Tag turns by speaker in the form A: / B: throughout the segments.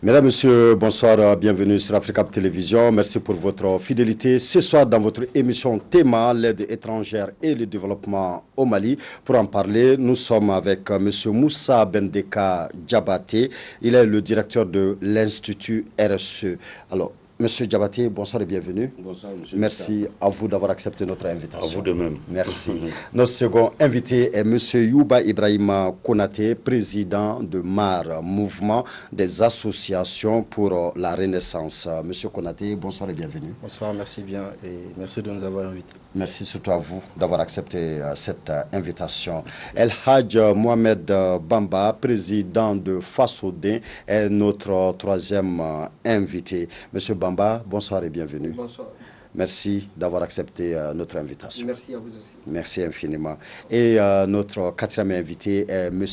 A: Mesdames, Messieurs, bonsoir, bienvenue sur Africa Télévision. Merci pour votre fidélité. Ce soir, dans votre émission Théma, l'aide étrangère et le développement au Mali. Pour en parler, nous sommes avec M. Moussa Bendeka Diabaté. Il est le directeur de l'Institut RSE. Alors, Monsieur Diabaté, bonsoir et bienvenue.
B: Bonsoir, monsieur.
A: Merci à vous d'avoir accepté notre invitation.
B: À vous de même.
A: Merci. Notre second invité est Monsieur Youba Ibrahima Konaté, président de MAR, Mouvement des associations pour la Renaissance. Monsieur Konaté, bonsoir et bienvenue.
C: Bonsoir, merci bien et merci de nous avoir invités.
A: Merci surtout à vous d'avoir accepté cette invitation. El Hadj Mohamed Bamba, président de Fasodin, est notre troisième invité. Monsieur Bamba, bonsoir et bienvenue.
D: Bonsoir.
A: Merci d'avoir accepté notre invitation.
D: Merci à vous aussi.
A: Merci infiniment. Et notre quatrième invité est M.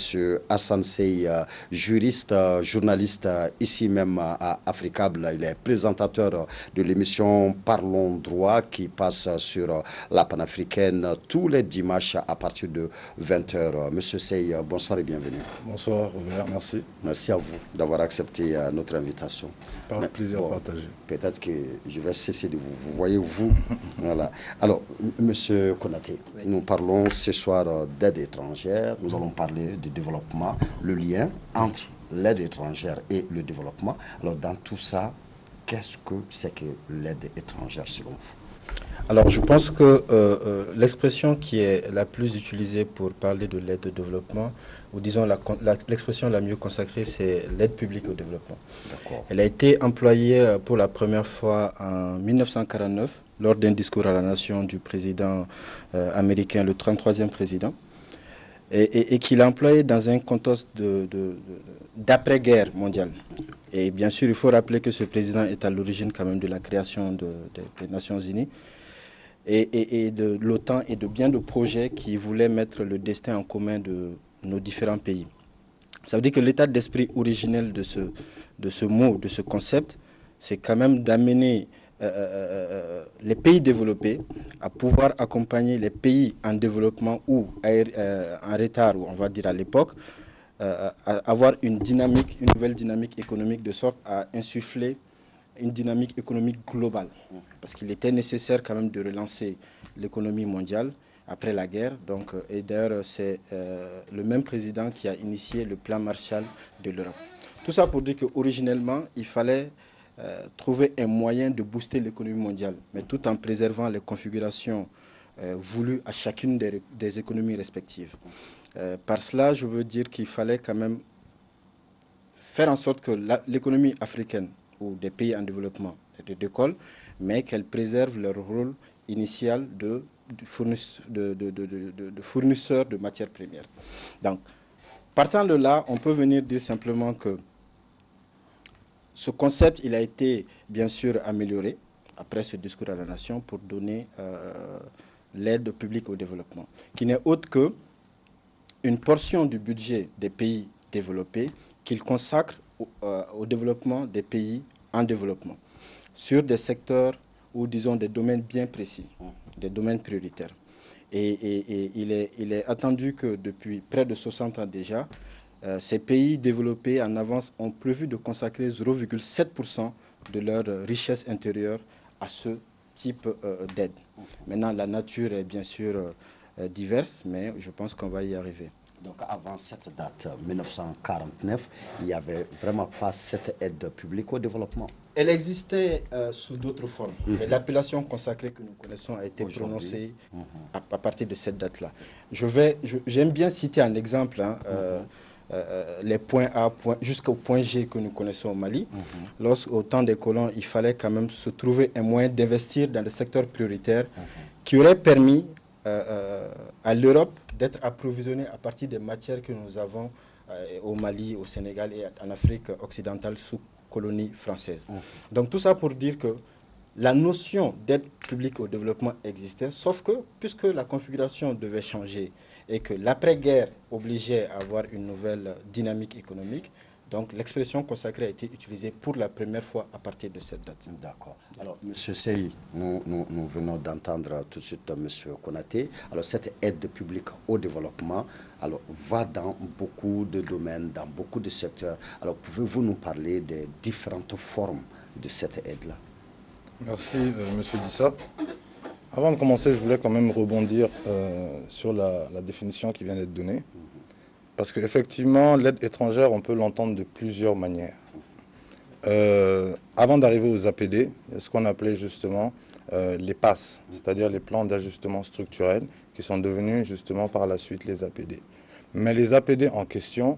A: Hassan Sey, juriste, journaliste ici même à Africable. Il est présentateur de l'émission Parlons droit qui passe sur la panafricaine tous les dimanches à partir de 20h. Monsieur Sey, bonsoir et bienvenue.
C: Bonsoir Robert, merci.
A: Merci à vous d'avoir accepté notre invitation.
C: Par plaisir partagé.
A: Peut-être que je vais cesser de vous. Vous voyez, vous. Voilà. Alors, Monsieur Konaté, oui. Nous parlons ce soir d'aide étrangère. Nous allons parler de développement, le lien entre l'aide étrangère et le développement. Alors, dans tout ça, qu'est-ce que c'est que l'aide étrangère selon vous?
C: Alors, je pense que l'expression qui est la plus utilisée pour parler de l'aide au développement, ou disons l'expression la mieux consacrée, c'est l'aide publique au développement. Elle a été employée pour la première fois en 1949 lors d'un discours à la nation du président américain, le 33e président, et qu'il a employé dans un contexte d'après-guerre mondiale. Et bien sûr, il faut rappeler que ce président est à l'origine quand même de la création des Nations Unies et de l'OTAN et de bien de projets qui voulaient mettre le destin en commun de nos différents pays. Ça veut dire que l'état d'esprit originel de ce mot, de ce concept, c'est quand même d'amener les pays développés à pouvoir accompagner les pays en développement ou en retard, ou on va dire à l'époque, à avoir une nouvelle dynamique économique de sorte à insuffler une dynamique économique globale. Parce qu'il était nécessaire quand même de relancer l'économie mondiale après la guerre. Donc, et d'ailleurs, c'est le même président qui a initié le plan Marshall de l'Europe. Tout ça pour dire qu'originellement, il fallait trouver un moyen de booster l'économie mondiale, mais tout en préservant les configurations voulues à chacune des économies respectives. Par cela, je veux dire qu'il fallait quand même faire en sorte que l'économie africaine ou des pays en développement décolle, mais qu'elle préserve leur rôle initial de fournisseur de matières premières. Donc, partant de là, on peut venir dire simplement que ce concept, il a été bien sûr amélioré après ce discours à la nation pour donner l'aide publique au développement, qui n'est autre que une portion du budget des pays développés qu'ils consacrent au développement des pays en développement, sur des secteurs ou disons des domaines bien précis, des domaines prioritaires. Et il est attendu que depuis près de 60 ans déjà, ces pays développés en avance ont prévu de consacrer 0,7% de leur richesse intérieure à ce type d'aide. Maintenant, la nature est bien sûr diverse, mais je pense qu'on va y arriver.
A: Donc avant cette date, 1949, il n'y avait vraiment pas cette aide publique au développement.
C: Elle existait sous d'autres formes, mais l'appellation consacrée que nous connaissons a été prononcée à partir de cette date-là. J'aime bien citer un exemple, les points A jusqu'au point G que nous connaissons au Mali. Lorsqu'au temps des colons, il fallait quand même se trouver un moyen d'investir dans des secteurs prioritaires qui auraient permis à l'Europe d'être approvisionnée à partir des matières que nous avons au Mali, au Sénégal et en Afrique occidentale sous colonie française. Donc tout ça pour dire que la notion d'aide publique au développement existait, sauf que puisque la configuration devait changer et que l'après-guerre obligeait à avoir une nouvelle dynamique économique, Donc l'expression consacrée a été utilisée pour la première fois à partir de cette date.
A: D'accord. Alors, M. Sey, nous venons d'entendre tout de suite M. Konaté. Alors, cette aide publique au développement alors, va dans beaucoup de domaines, dans beaucoup de secteurs. Alors, pouvez-vous nous parler des différentes formes de cette aide-là?
B: Merci, M. Dissa. Avant de commencer, je voulais quand même rebondir sur la définition qui vient d'être donnée. Parce qu'effectivement, l'aide étrangère, on peut l'entendre de plusieurs manières. Avant d'arriver aux APD, il y a ce qu'on appelait justement les PAS, c'est-à-dire les plans d'ajustement structurel, qui sont devenus justement par la suite les APD. Mais les APD en question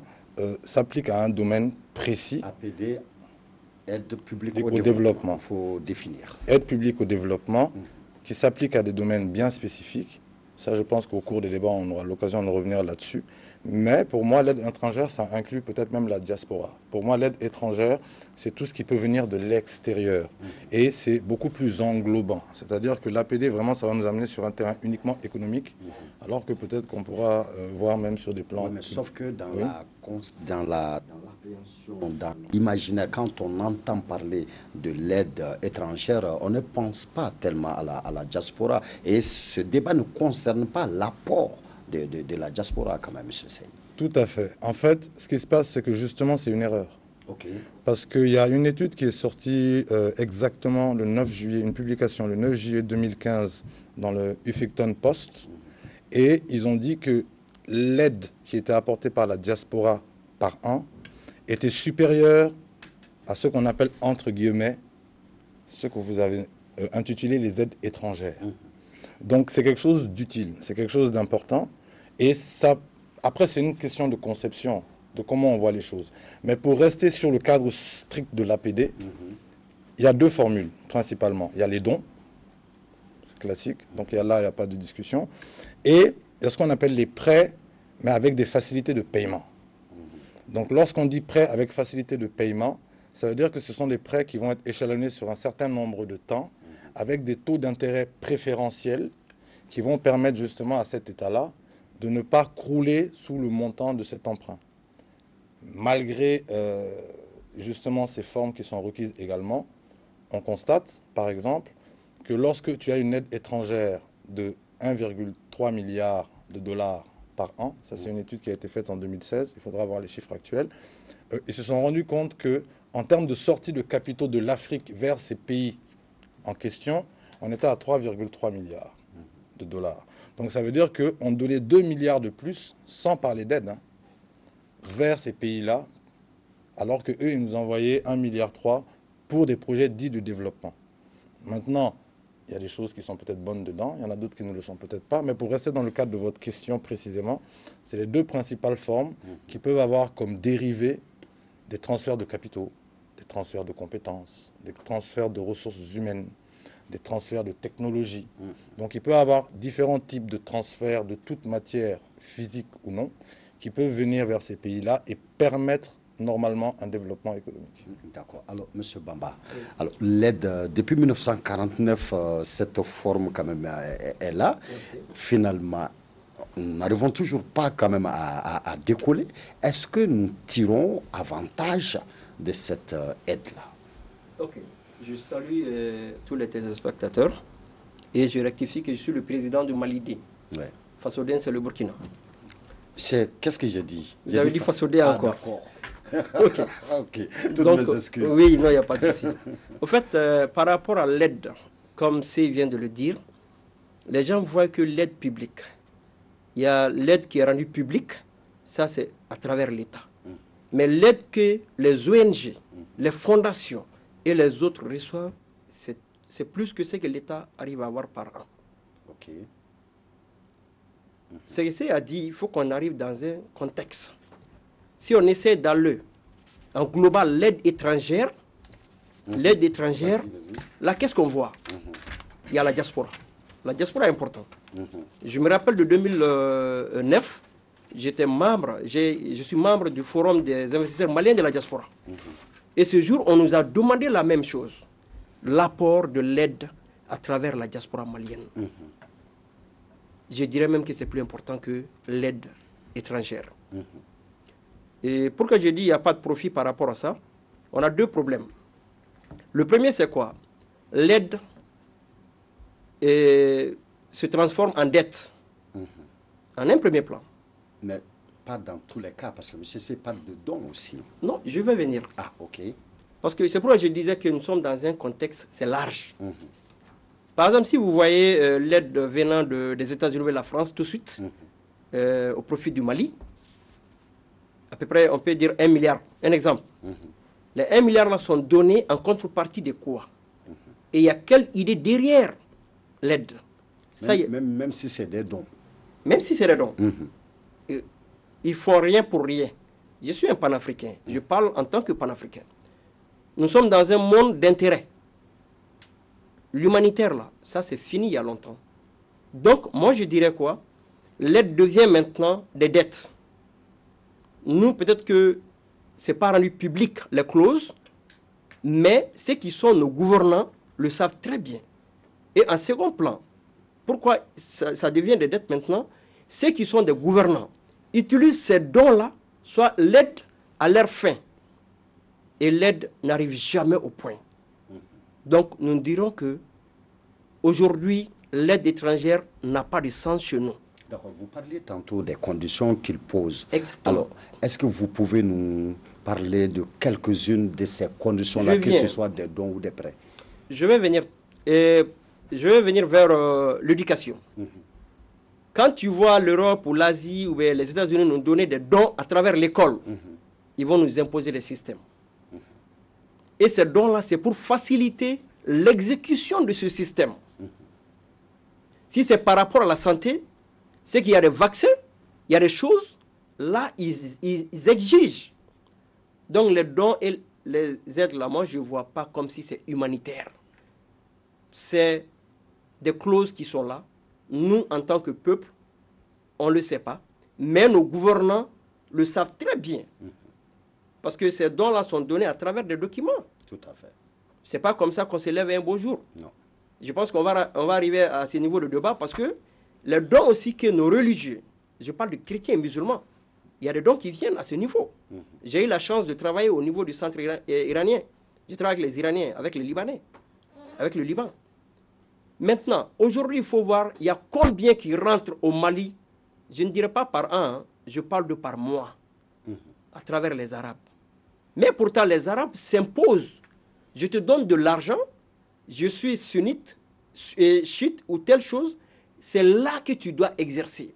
B: s'appliquent à un domaine précis.
A: APD, aide publique au développement. Il faut définir.
B: Aide publique au développement, qui s'applique à des domaines bien spécifiques. Ça, je pense qu'au cours des débats, on aura l'occasion de revenir là-dessus. Mais pour moi, l'aide étrangère, ça inclut peut-être même la diaspora. Pour moi, l'aide étrangère, c'est tout ce qui peut venir de l'extérieur. Et c'est beaucoup plus englobant. C'est-à-dire que l'APD, vraiment, ça va nous amener sur un terrain uniquement économique, alors que peut-être qu'on pourra voir même sur des plans...
A: Oui, mais sauf que dans l'appréhension, dans l'imaginaire, quand on entend parler de l'aide étrangère, on ne pense pas tellement à la diaspora. Et ce débat ne concerne pas l'apport de la diaspora quand même, M. Sey.
B: Tout à fait. En fait, ce qui se passe, c'est que justement, c'est une erreur.
A: Okay.
B: Parce qu'il y a une étude qui est sortie exactement le 9 juillet, une publication le 9 juillet 2015 dans le Huffington Post. Et ils ont dit que l'aide qui était apportée par la diaspora par an était supérieure à ce qu'on appelle, entre guillemets, ce que vous avez intitulé les aides étrangères. Donc c'est quelque chose d'utile, c'est quelque chose d'important. Et ça, après, c'est une question de conception, de comment on voit les choses. Mais pour rester sur le cadre strict de l'APD, il y a deux formules principalement. Il y a les dons, classique, donc il n'y a pas de discussion. Et il y a ce qu'on appelle les prêts, mais avec des facilités de paiement. Donc lorsqu'on dit prêt avec facilité de paiement, ça veut dire que ce sont des prêts qui vont être échelonnés sur un certain nombre de temps, avec des taux d'intérêt préférentiels qui vont permettre justement à cet État-là de ne pas crouler sous le montant de cet emprunt. Malgré justement ces formes qui sont requises également, on constate par exemple que lorsque tu as une aide étrangère de 1,3 milliard de dollars par an, ça c'est une étude qui a été faite en 2016, il faudra voir les chiffres actuels, ils se sont rendus compte que en termes de sortie de capitaux de l'Afrique vers ces pays en question, on était à 3,3 milliards de dollars. Donc ça veut dire qu'on donnait 2 milliards de plus, sans parler d'aide, vers ces pays-là, alors qu'eux, ils nous envoyaient 1,3 milliard pour des projets dits de développement. Maintenant, il y a des choses qui sont peut-être bonnes dedans, il y en a d'autres qui ne le sont peut-être pas, mais pour rester dans le cadre de votre question précisément, c'est les deux principales formes qui peuvent avoir comme dérivés des transferts de capitaux, des transferts de compétences, des transferts de ressources humaines, des transferts de technologie. Donc il peut y avoir différents types de transferts de toute matière, physique ou non, qui peuvent venir vers ces pays-là et permettre normalement un développement économique.
A: D'accord. Alors, M. Bamba, alors, l'aide, depuis 1949, cette forme quand même est là. Finalement, nous n'arrivons toujours pas quand même à décoller. Est-ce que nous tirons avantage de cette aide-là?
D: Ok. Je salue tous les téléspectateurs et je rectifie que je suis le président du Malidi.
A: Ouais.
D: Fasodien, c'est le Burkina.
A: Qu'est-ce que j'ai dit?
D: Vous avez dit Fasodien encore.
A: D'accord.
D: Ok.
A: Ok. Toutes
D: Donc,
A: mes excuses.
D: oui, non, il n'y a pas de souci. Au fait, par rapport à l'aide, comme C vient de le dire, les gens voient que l'aide publique, il y a l'aide qui est rendue publique, ça c'est à travers l'État. Mais l'aide que les ONG, les fondations et les autres reçoivent, c'est plus que ce que l'État arrive à avoir par an.
A: Ok.
D: Ce que C a dit, il faut qu'on arrive dans un contexte. Si on essaie d'aller en global l'aide étrangère, là qu'est-ce qu'on voit? Il y a la diaspora. La diaspora est importante. Je me rappelle de 2009, je suis membre du forum des investisseurs maliens de la diaspora. Et ce jour, on nous a demandé la même chose, l'apport de l'aide à travers la diaspora malienne. Je dirais même que c'est plus important que l'aide étrangère. Et pourquoi je dis qu'il n'y a pas de profit par rapport à ça, on a deux problèmes. Le premier, c'est quoi? L'aide se transforme en dette, en un premier plan.
A: Mais pas dans tous les cas, parce que monsieur, c'est pas de don aussi.
D: Non, je vais venir.
A: Ah, ok.
D: Parce que c'est pourquoi je disais que nous sommes dans un contexte, c'est large. Par exemple, si vous voyez l'aide venant des États-Unis et de la France tout de suite, au profit du Mali, à peu près, on peut dire 1 milliard. Un exemple. Les 1 milliard là sont donnés en contrepartie de quoi? Et il y a quelle idée derrière l'aide?
A: Même si c'est des dons.
D: Même si c'est des dons. Ils ne font rien pour rien. Je suis un panafricain. Je parle en tant que panafricain. Nous sommes dans un monde d'intérêt. L'humanitaire, là, ça c'est fini il y a longtemps. Donc, moi je dirais quoi? L'aide devient maintenant des dettes. Nous, peut-être que ce n'est pas rendu public les clauses, mais ceux qui sont nos gouvernants le savent très bien. Et en second plan, pourquoi ça devient des dettes maintenant? Ceux qui sont des gouvernants utilisent ces dons-là, soit l'aide à leur fin. Et l'aide n'arrive jamais au point. Donc, nous dirons que aujourd'hui, l'aide étrangère n'a pas de sens chez nous.
A: D'accord, vous parliez tantôt des conditions qu'il pose.
D: Exactement.
A: Alors, est-ce que vous pouvez nous parler de quelques-unes de ces conditions-là, que ce soit des dons ou des prêts?
D: Je vais venir vers l'éducation. Quand tu vois l'Europe ou l'Asie ou les États-Unis nous donner des dons à travers l'école, ils vont nous imposer des systèmes. Et ces dons-là, c'est pour faciliter l'exécution de ce système. Si c'est par rapport à la santé, c'est qu'il y a des vaccins, il y a des choses, là, ils exigent. Donc les dons et les aides, là, moi, je ne vois pas comme si c'est humanitaire. C'est des clauses qui sont là. Nous, en tant que peuple, on ne le sait pas. Mais nos gouvernants le savent très bien. Parce que ces dons-là sont donnés à travers des documents.
A: Tout à fait.
D: Ce n'est pas comme ça qu'on se lève un beau jour.
A: Non.
D: Je pense qu'on va arriver à ce niveau de débat parce que les dons aussi que nos religieux, je parle de chrétiens et musulmans, il y a des dons qui viennent à ce niveau. J'ai eu la chance de travailler au niveau du centre iranien. Je travaille avec les Iraniens, avec les Libanais, avec le Liban. Maintenant, aujourd'hui, il faut voir, il y a combien qui rentrent au Mali. Je ne dirais pas par an, je parle de par mois, à travers les Arabes. Mais pourtant, les Arabes s'imposent. Je te donne de l'argent, je suis sunnite, chiite ou telle chose, c'est là que tu dois exercer.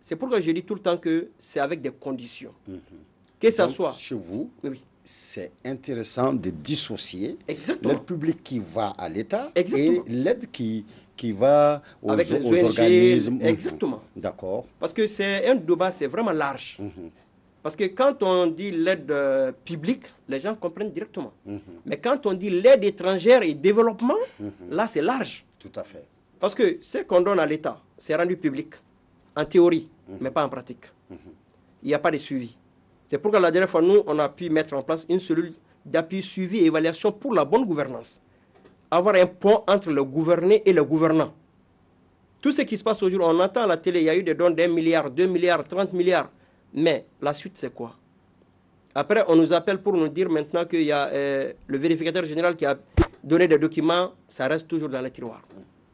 D: C'est pourquoi je dis tout le temps que c'est avec des conditions. Que ça soit...
A: Chez vous,
D: oui.
A: C'est intéressant de dissocier
D: Exactement.
A: l'aide publique qui va à l'État
D: Exactement.
A: et l'aide qui va aux
D: avec les ONG,
A: organismes.
D: Exactement.
A: D'accord.
D: Parce que c'est un débat, c'est vraiment large. Parce que quand on dit l'aide publique, les gens comprennent directement. Mais quand on dit l'aide étrangère et développement, là c'est large.
A: Tout à fait.
D: Parce que ce qu'on donne à l'État, c'est rendu public, en théorie, mais pas en pratique. Il n'y a pas de suivi. C'est pourquoi la dernière fois, nous, on a pu mettre en place une cellule d'appui, suivi et évaluation pour la bonne gouvernance. Avoir un pont entre le gouverné et le gouvernant. Tout ce qui se passe aujourd'hui, on entend à la télé, il y a eu des dons d'1 milliard, 2 milliards, 30 milliards. Mais la suite, c'est quoi? Après, on nous appelle pour nous dire maintenant qu'il y a le vérificateur général qui a donné des documents, ça reste toujours dans les tiroirs.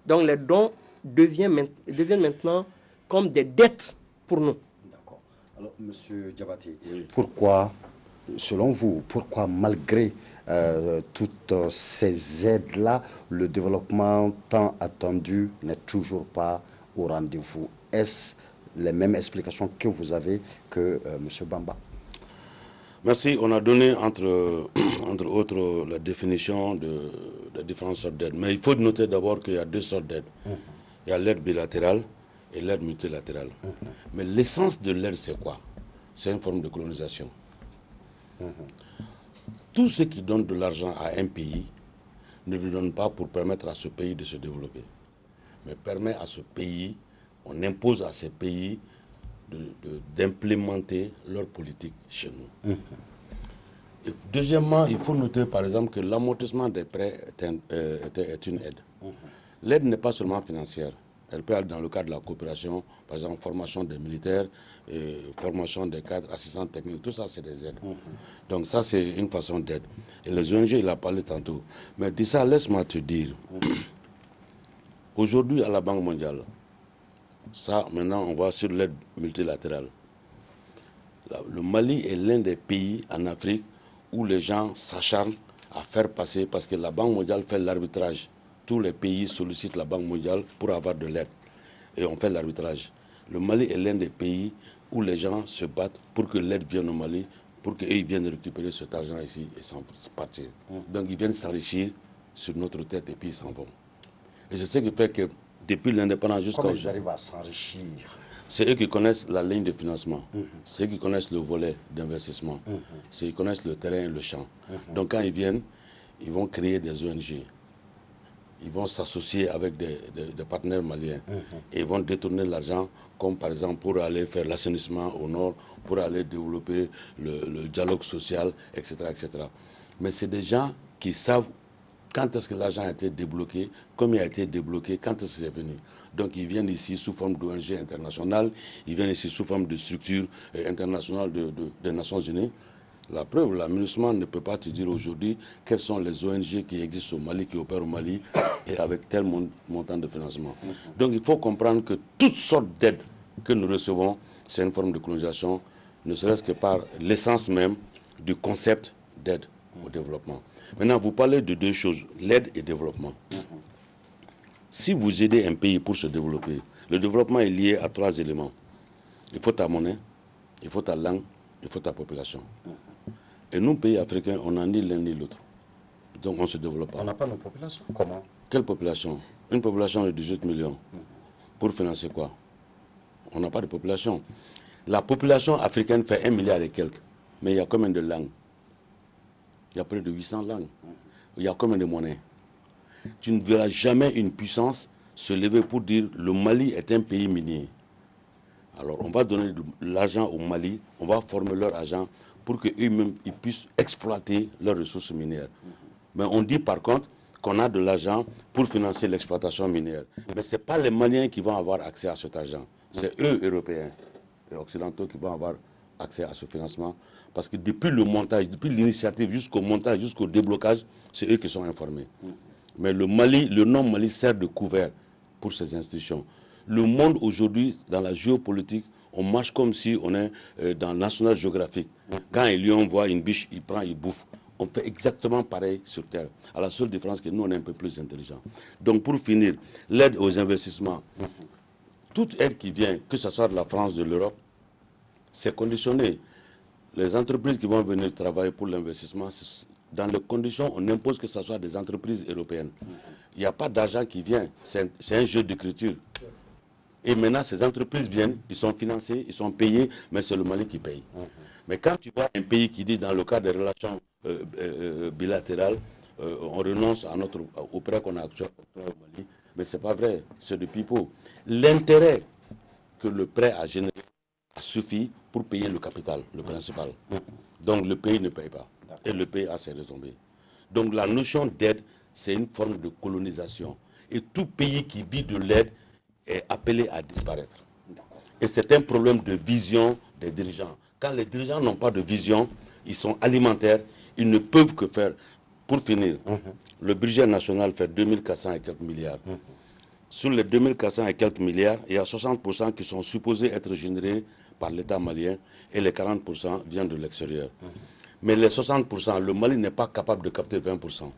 D: Donc les dons deviennent maintenant comme des dettes pour nous.
A: D'accord. Alors, M. Diabaté, pourquoi, selon vous, pourquoi malgré toutes ces aides-là, le développement tant attendu n'est toujours pas au rendez-vous? Est-ce les mêmes explications que vous avez que M. Bamba?
E: Merci. On a donné, entre autres, la définition de différentes sortes d'aides. Mais il faut noter d'abord qu'il y a deux sortes d'aides. Il y a l'aide bilatérale et l'aide multilatérale. Mais l'essence de l'aide, c'est quoi? C'est une forme de colonisation. Tout ce qui donne de l'argent à un pays ne le donne pas pour permettre à ce pays de se développer, mais permet à ce pays, on impose à ces pays d'implémenter leur politique chez nous. Et deuxièmement, il faut noter par exemple que l'amortissement des prêts est une aide. L'aide n'est pas seulement financière, Elle peut aller dans le cadre de la coopération, par exemple, formation des militaires, formation des cadres, assistants techniques, tout ça, c'est des aides. Donc ça, c'est une façon d'aide. Et les ONG, il a parlé tantôt. Mais dis ça, laisse-moi te dire. Aujourd'hui, à la Banque mondiale, ça, maintenant, on va sur l'aide multilatérale. Le Mali est l'un des pays en Afrique où les gens s'acharnent à faire passer, parce que la Banque mondiale fait l'arbitrage. Tous les pays sollicitent la Banque mondiale pour avoir de l'aide. Et on fait l'arbitrage. Le Mali est l'un des pays où les gens se battent pour que l'aide vienne au Mali, pour qu'eux viennent récupérer cet argent ici et s'en partir. Donc ils viennent s'enrichir sur notre tête et puis ils s'en vont. Et c'est ce qui fait que depuis l'indépendance jusqu'à
A: Comment ils
E: aujourd'hui,
A: arrivent à s'enrichir?
E: c'est eux qui connaissent la ligne de financement, c'est eux qui connaissent le volet d'investissement, c'est eux qui connaissent le terrain et le champ. Donc quand ils viennent, ils vont créer des ONG. Ils vont s'associer avec des partenaires maliens et ils vont détourner l'argent, comme par exemple pour aller faire l'assainissement au nord, pour aller développer le dialogue social, etc., etc. Mais c'est des gens qui savent quand est-ce que l'argent a été débloqué, comment il a été débloqué, quand est-ce que c'est venu. Donc ils viennent ici sous forme d'ONG internationale, ils viennent ici sous forme de structure internationale des Nations Unies. La preuve, l'aménagement ne peut pas te dire aujourd'hui quelles sont les ONG qui existent au Mali, qui opèrent au Mali, et avec tel montant de financement. Donc il faut comprendre que toutes sortes d'aides que nous recevons, c'est une forme de colonisation, ne serait-ce que par l'essence même du concept d'aide au développement. Maintenant, vous parlez de deux choses, l'aide et le développement. Si vous aidez un pays pour se développer, le développement est lié à trois éléments. Il faut ta monnaie, il faut ta langue, il faut ta population. Et nous, pays africains, on n'a ni l'un ni l'autre. Donc on ne se développe pas.
A: On n'a pas nos populations. Comment?
E: Quelle population? Une population de 18 millions. Pour financer quoi? On n'a pas de population. La population africaine fait 1 milliard et quelques. Mais il y a combien de langues? Il y a près de 800 langues. Il y a combien de monnaies? Tu ne verras jamais une puissance se lever pour dire le Mali est un pays minier. Alors on va donner de l'argent au Mali, on va former leur argent pour qu'eux-mêmes ils puissent exploiter leurs ressources minières. Mais on dit par contre qu'on a de l'argent pour financer l'exploitation minière. Mais ce n'est pas les Maliens qui vont avoir accès à cet argent. C'est eux, Européens et Occidentaux, qui vont avoir accès à ce financement. Parce que depuis le montage, depuis l'initiative jusqu'au montage, jusqu'au déblocage, c'est eux qui sont informés. Mais le Mali, le nom Mali sert de couvert pour ces institutions. Le monde aujourd'hui, dans la géopolitique, on marche comme si on est dans National Geographic. Quand un lion voit une biche, il prend, il bouffe. On fait exactement pareil sur Terre. À la seule différence que nous, on est un peu plus intelligents. Donc pour finir, l'aide aux investissements, toute aide qui vient, que ce soit de la France, de l'Europe, c'est conditionné. Les entreprises qui vont venir travailler pour l'investissement, dans les conditions, on impose que ce soit des entreprises européennes. Il n'y a pas d'argent qui vient, c'est un jeu d'écriture. Et maintenant, ces entreprises viennent, ils sont financés, ils sont payés, mais c'est le Mali qui paye. Mais quand tu vois un pays qui dit, dans le cadre des relations bilatérales, on renonce au prêt qu'on a actuellement au Mali, mais ce n'est pas vrai, c'est de pipeau. L'intérêt que le prêt a généré a suffi pour payer le capital, le principal. Donc le pays ne paye pas. Et le pays a ses retombées. Donc la notion d'aide, c'est une forme de colonisation. Et tout pays qui vit de l'aide est appelé à disparaître. Et c'est un problème de vision des dirigeants. Quand les dirigeants n'ont pas de vision, ils sont alimentaires, ils ne peuvent que faire. Pour finir, le budget national fait 2400 et quelques milliards. Sur les 2400 et quelques milliards, il y a 60% qui sont supposés être générés par l'État malien et les 40% viennent de l'extérieur. Mais les 60%, le Mali n'est pas capable de capter 20%.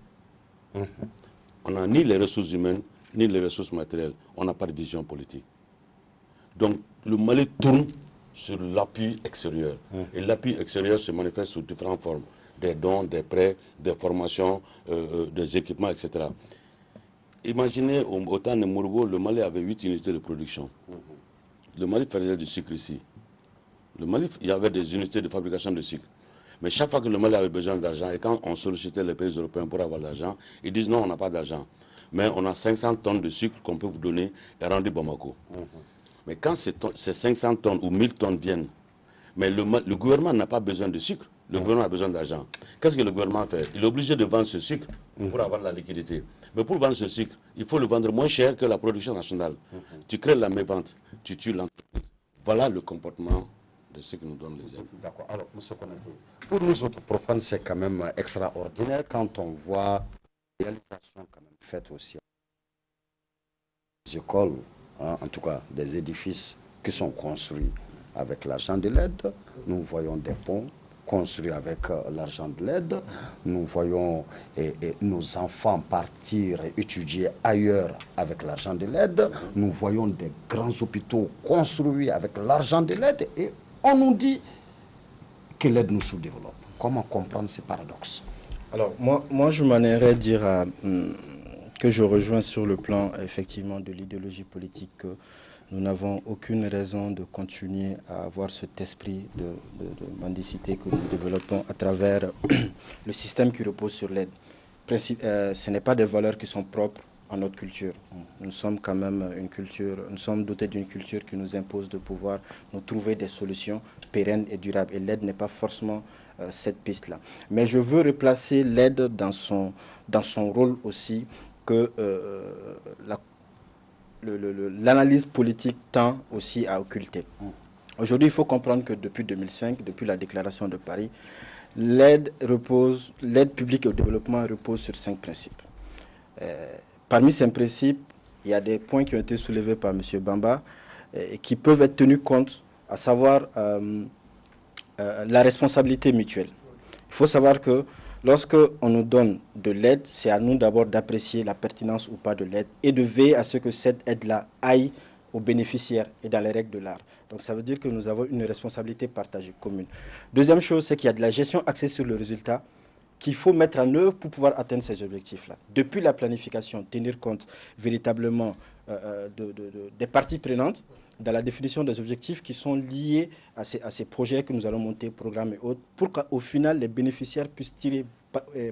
E: On n'a ni les ressources humaines, ni les ressources matérielles. On n'a pas de vision politique. Donc le Mali tourne sur l'appui extérieur. Et l'appui extérieur se manifeste sous différentes formes. Des dons, des prêts, des formations, des équipements, etc. Imaginez, au temps de Mourbo, le Mali avait 8 unités de production. Le Mali faisait du sucre ici. Le Mali, il y avait des unités de fabrication de sucre. Mais chaque fois que le Mali avait besoin d'argent, et quand on sollicitait les pays européens pour avoir de l'argent, ils disent non, on n'a pas d'argent. Mais on a 500 tonnes de sucre qu'on peut vous donner et rendre Bamako. Mais quand ces 500 tonnes ou 1000 tonnes viennent, mais le gouvernement n'a pas besoin de sucre, le gouvernement a besoin d'argent. Qu'est-ce que le gouvernement fait? Il est obligé de vendre ce sucre pour avoir la liquidité. Mais pour vendre ce sucre, il faut le vendre moins cher que la production nationale. Tu crées la mévente, tu tues l'entreprise. Voilà le comportement de ce que nous donnent les aides.
A: D'accord. Alors, M. Konaté, pour nous autres profanes, c'est quand même extraordinaire quand on voit les réalisations quand même faites aussi des écoles, hein, en tout cas des édifices qui sont construits avec l'argent de l'aide. Nous voyons des ponts construits avec l'argent de l'aide. Nous voyons nos enfants partir et étudier ailleurs avec l'argent de l'aide. Nous voyons des grands hôpitaux construits avec l'argent de l'aide. Et on nous dit que l'aide nous sous-développe. Comment comprendre ces paradoxes?
C: Alors, moi je m'en irais dire que je rejoins sur le plan, effectivement, de l'idéologie politique que nous n'avons aucune raison de continuer à avoir cet esprit de mendicité que nous développons à travers le système qui repose sur l'aide. Ce n'est pas des valeurs qui sont propres à notre culture. Nous sommes quand même une culture, nous sommes dotés d'une culture qui nous impose de pouvoir nous trouver des solutions pérennes et durables. Et l'aide n'est pas forcément cette piste-là. Mais je veux replacer l'aide dans son rôle aussi que l'analyse politique tend aussi à occulter. Aujourd'hui, il faut comprendre que depuis 2005, depuis la déclaration de Paris, l'aide publique au développement repose sur 5 principes. Parmi ces principes, il y a des points qui ont été soulevés par M. Bamba et qui peuvent être tenus compte, à savoir la responsabilité mutuelle. Il faut savoir que lorsque on nous donne de l'aide, c'est à nous d'abord d'apprécier la pertinence ou pas de l'aide et de veiller à ce que cette aide-là aille aux bénéficiaires et dans les règles de l'art. Donc ça veut dire que nous avons une responsabilité partagée, commune. Deuxième chose, c'est qu'il y a de la gestion axée sur le résultat qu'il faut mettre en œuvre pour pouvoir atteindre ces objectifs-là. Depuis la planification, tenir compte véritablement des parties prenantes dans la définition des objectifs qui sont liés à ces projets que nous allons monter, programmes et autres, pour qu'au final, les bénéficiaires puissent tirer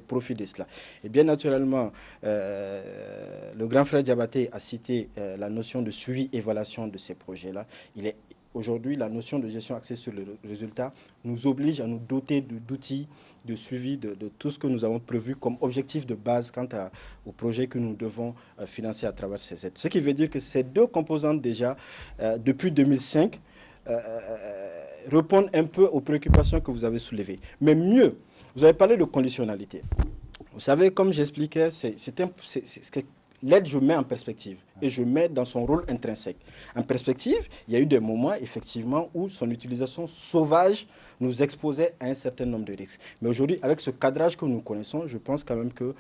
C: profit de cela. Et bien naturellement, le grand frère Diabaté a cité la notion de suivi et évaluation de ces projets-là. Aujourd'hui, la notion de gestion axée sur le résultat nous oblige à nous doter d'outils de suivi de tout ce que nous avons prévu comme objectif de base quant au projet que nous devons financer à travers ces aides. Ce qui veut dire que ces deux composantes déjà, depuis 2005, répondent un peu aux préoccupations que vous avez soulevées. Mais mieux, vous avez parlé de conditionnalité. Vous savez, comme j'expliquais, l'aide, je mets en perspective et je mets dans son rôle intrinsèque. En perspective, il y a eu des moments, effectivement, où son utilisation sauvage nous exposait à un certain nombre de risques. Mais aujourd'hui, avec ce cadrage que nous connaissons, je pense quand même que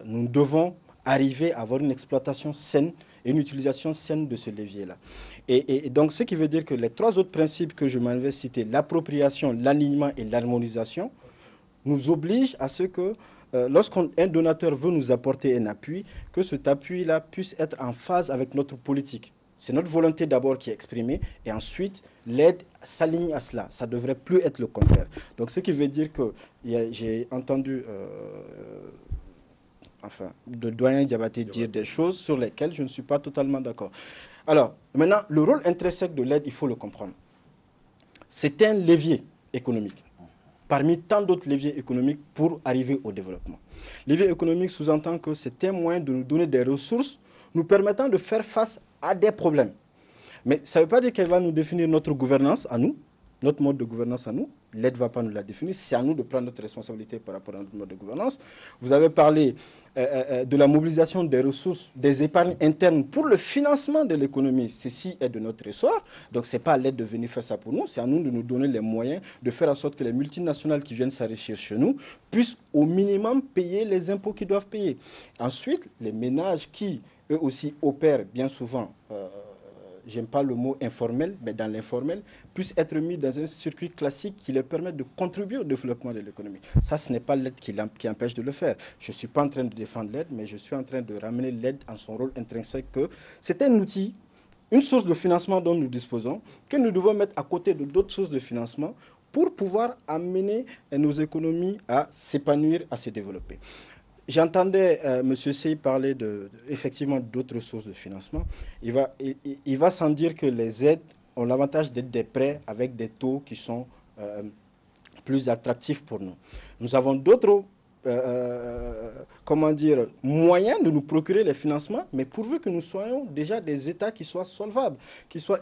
C: nous devons arriver à avoir une exploitation saine et une utilisation saine de ce levier-là. Et donc, ce qui veut dire que les 3 autres principes que je m'en vais citer, l'appropriation, l'alignement et l'harmonisation, nous obligent à ce que lorsqu'un donateur veut nous apporter un appui, que cet appui-là puisse être en phase avec notre politique. C'est notre volonté d'abord qui est exprimée et ensuite l'aide s'aligne à cela. Ça ne devrait plus être le contraire. Donc ce qui veut dire que j'ai entendu le doyen Diabaté dire des choses sur lesquelles je ne suis pas totalement d'accord. Alors maintenant, le rôle intrinsèque de l'aide, il faut le comprendre. C'est un levier économique parmi tant d'autres leviers économiques pour arriver au développement. Levier économique sous-entend que c'est un moyen de nous donner des ressources nous permettant de faire face à des problèmes. Mais ça ne veut pas dire qu'elle va nous définir notre gouvernance à nous, notre mode de gouvernance à nous. L'aide ne va pas nous la définir. C'est à nous de prendre notre responsabilité par rapport à notre mode de gouvernance. Vous avez parlé de la mobilisation des ressources, des épargnes internes pour le financement de l'économie. Ceci est de notre ressort. Donc, ce n'est pas à l'aide de venir faire ça pour nous. C'est à nous de nous donner les moyens de faire en sorte que les multinationales qui viennent s'enrichir chez nous puissent au minimum payer les impôts qu'ils doivent payer. Ensuite, les ménages qui, eux aussi, opèrent bien souvent, j'aime pas le mot informel, mais dans l'informel, puissent être mis dans un circuit classique qui leur permette de contribuer au développement de l'économie. Ça, ce n'est pas l'aide qui empêche de le faire. Je ne suis pas en train de défendre l'aide, mais je suis en train de ramener l'aide en son rôle intrinsèque que c'est un outil, une source de financement dont nous disposons, que nous devons mettre à côté de d'autres sources de financement pour pouvoir amener nos économies à s'épanouir, à se développer. J'entendais M. Sey parler effectivement d'autres sources de financement. Il va sans dire que les aides ont l'avantage d'être des prêts avec des taux qui sont plus attractifs pour nous. Nous avons d'autres
F: comment dire, moyens de nous procurer les financements, mais pourvu que nous soyons déjà des États qui soient solvables, qui soient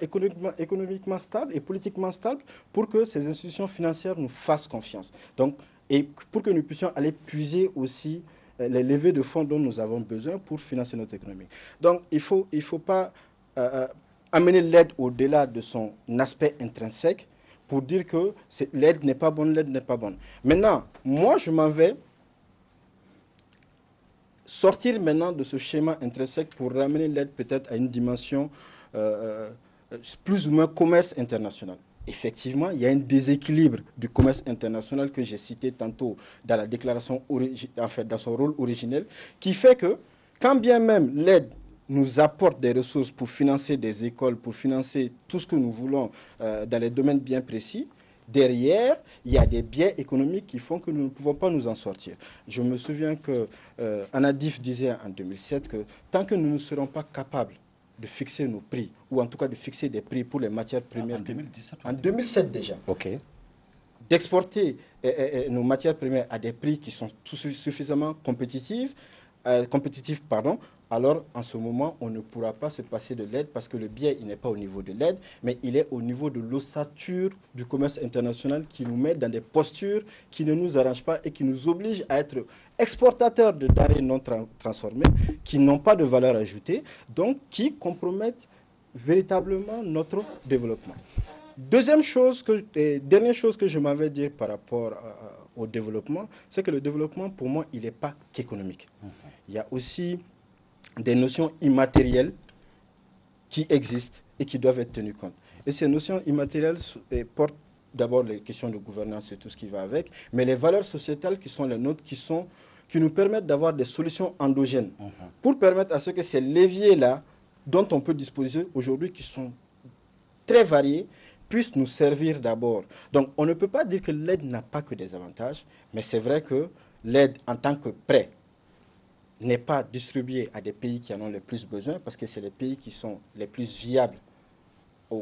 F: économiquement stables et politiquement stables, pour que ces institutions financières nous fassent confiance. Donc, et pour que nous puissions aller puiser aussi les levées de fonds dont nous avons besoin pour financer notre économie. Donc, il faut pas amener l'aide au-delà de son aspect intrinsèque pour dire que l'aide n'est pas bonne, l'aide n'est pas bonne. Maintenant, moi, je m'en vais sortir maintenant de ce schéma intrinsèque pour ramener l'aide peut-être à une dimension plus ou moins commerce international. Effectivement, il y a un déséquilibre du commerce international que j'ai cité tantôt dans la déclaration, en fait, dans son rôle originel, qui fait que quand bien même l'aide nous apporte des ressources pour financer des écoles, pour financer tout ce que nous voulons dans les domaines bien précis, derrière, il y a des biais économiques qui font que nous ne pouvons pas nous en sortir. Je me souviens que Anadif disait en 2007 que tant que nous ne serons pas capables de fixer nos prix, ou en tout cas de fixer des prix pour les matières premières. En 2007 déjà.
A: Ok.
F: D'exporter nos matières premières à des prix qui sont suffisamment compétitifs, alors en ce moment, on ne pourra pas se passer de l'aide parce que le biais, il n'est pas au niveau de l'aide, mais il est au niveau de l'ossature du commerce international qui nous met dans des postures qui ne nous arrangent pas et qui nous obligent à être exportateurs de denrées non transformées, qui n'ont pas de valeur ajoutée, donc qui compromettent véritablement notre développement. Dernière chose que je m'avais dit par rapport au développement, c'est que le développement, pour moi, il n'est pas qu'économique. Il y a aussi des notions immatérielles qui existent et qui doivent être tenues compte. Et ces notions immatérielles portent d'abord les questions de gouvernance et tout ce qui va avec, mais les valeurs sociétales qui sont les nôtres, qui nous permettent d'avoir des solutions endogènes pour permettre à ce que ces leviers-là, dont on peut disposer aujourd'hui, qui sont très variés, puissent nous servir d'abord. Donc, on ne peut pas dire que l'aide n'a pas que des avantages, mais c'est vrai que l'aide en tant que prêt n'est pas distribuée à des pays qui en ont le plus besoin, parce que c'est les pays qui sont les plus viables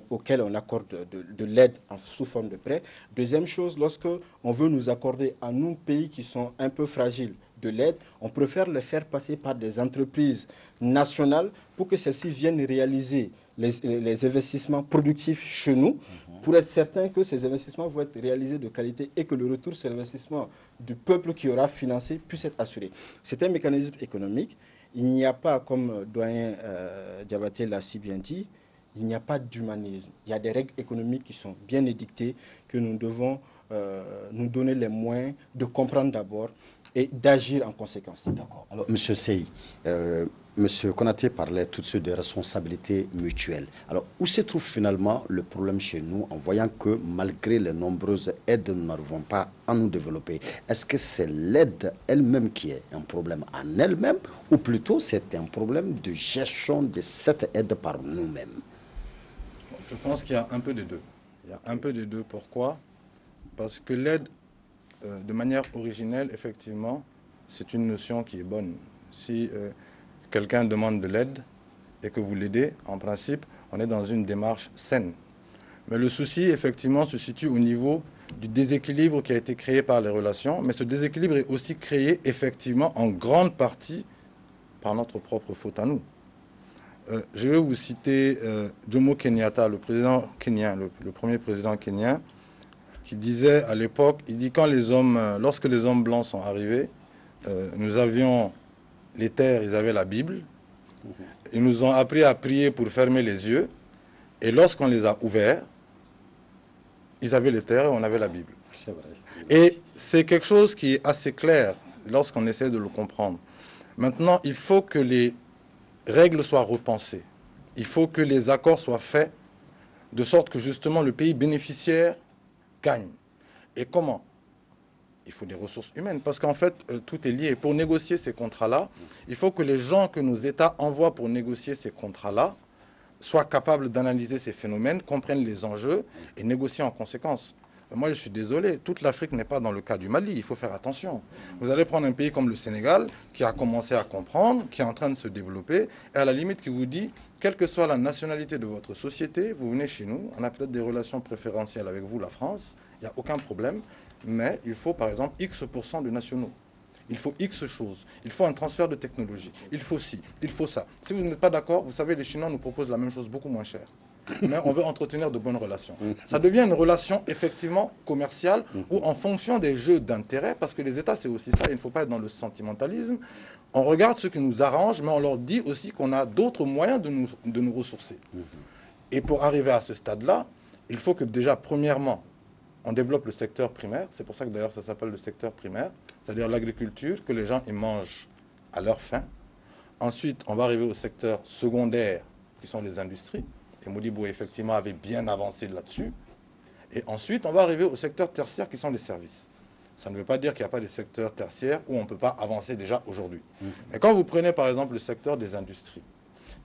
F: auxquels on accorde de l'aide sous forme de prêt. Deuxième chose, lorsque on veut nous accorder à nous, pays qui sont un peu fragiles, de l'aide, on préfère le faire passer par des entreprises nationales pour que celles-ci viennent réaliser les investissements productifs chez nous, pour être certain que ces investissements vont être réalisés de qualité et que le retour sur l'investissement du peuple qui aura financé puisse être assuré. C'est un mécanisme économique. Il n'y a pas, comme doyen Diabaté l'a si bien dit, il n'y a pas d'humanisme. Il y a des règles économiques qui sont bien édictées, que nous devons nous donner les moyens de comprendre d'abord et d'agir en conséquence.
A: D'accord. Alors, M. Sey, M. Konaté parlait tout de suite de responsabilité mutuelle. Alors, où se trouve finalement le problème chez nous en voyant que malgré les nombreuses aides, nous n'arrivons pas à nous développer? Est-ce que c'est l'aide elle-même qui est un problème en elle-même ou plutôt c'est un problème de gestion de cette aide par nous-mêmes?
B: Je pense qu'il y a un peu des deux. Il y a un peu des deux. Pourquoi? Parce que l'aide, de manière originelle, effectivement, c'est une notion qui est bonne. Si quelqu'un demande de l'aide et que vous l'aidez, en principe, on est dans une démarche saine. Mais le souci, effectivement, se situe au niveau du déséquilibre qui a été créé par les relations. Mais ce déséquilibre est aussi créé, effectivement, en grande partie par notre propre faute à nous. Je vais vous citer Jomo Kenyatta, le président kenyan, le premier président kenyan, qui disait à l'époque, il dit lorsque les hommes blancs sont arrivés, nous avions les terres, ils avaient la Bible, ils nous ont appris à prier pour fermer les yeux, et lorsqu'on les a ouverts, ils avaient les terres et on avait la Bible.
A: C'est vrai.
B: Et c'est quelque chose qui est assez clair lorsqu'on essaie de le comprendre. Maintenant, il faut que les règles soient repensées. Il faut que les accords soient faits de sorte que justement le pays bénéficiaire gagne. Et comment? Il faut des ressources humaines parce qu'en fait, tout est lié. Pour négocier ces contrats-là, il faut que les gens que nos États envoient pour négocier ces contrats-là soient capables d'analyser ces phénomènes, comprennent les enjeux et négocient en conséquence. Moi, je suis désolé, toute l'Afrique n'est pas dans le cas du Mali, il faut faire attention. Vous allez prendre un pays comme le Sénégal, qui a commencé à comprendre, qui est en train de se développer, et à la limite qui vous dit, quelle que soit la nationalité de votre société, vous venez chez nous, on a peut-être des relations préférentielles avec vous, la France, il n'y a aucun problème, mais il faut par exemple X% de nationaux. il faut X choses, il faut un transfert de technologie, il faut ci, il faut ça. Si vous n'êtes pas d'accord, vous savez, les Chinois nous proposent la même chose beaucoup moins cher. Mais on veut entretenir de bonnes relations. Ça devient une relation effectivement commerciale où en fonction des jeux d'intérêt, parce que les États c'est aussi ça, il ne faut pas être dans le sentimentalisme, on regarde ce qui nous arrange, mais on leur dit aussi qu'on a d'autres moyens de nous ressourcer. Et pour arriver à ce stade-là, il faut que déjà, premièrement, on développe le secteur primaire. C'est pour ça que d'ailleurs ça s'appelle le secteur primaire, c'est-à-dire l'agriculture, que les gens y mangent à leur faim. Ensuite, on va arriver au secteur secondaire, qui sont les industries. Et Modibo, effectivement, avait bien avancé là-dessus. Et ensuite, on va arriver au secteur tertiaire, qui sont les services. Ça ne veut pas dire qu'il n'y a pas des secteurs tertiaires où on ne peut pas avancer déjà aujourd'hui. Mais quand vous prenez, par exemple, le secteur des industries,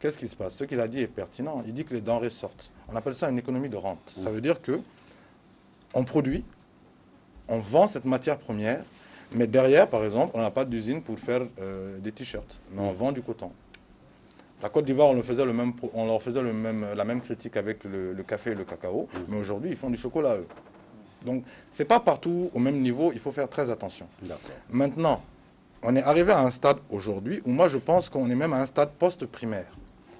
B: qu'est-ce qui se passe? Ce qu'il a dit est pertinent. Il dit que les denrées sortent. On appelle ça une économie de rente. Ça veut dire que on produit, on vend cette matière première, mais derrière, par exemple, on n'a pas d'usine pour faire des t-shirts, mais on vend du coton. La Côte d'Ivoire, on leur faisait la même critique avec le café et le cacao, mais aujourd'hui, ils font du chocolat, eux. Donc, ce n'est pas partout au même niveau, il faut faire très attention. Maintenant, on est arrivé à un stade aujourd'hui où moi, je pense qu'on est même à un stade post-primaire.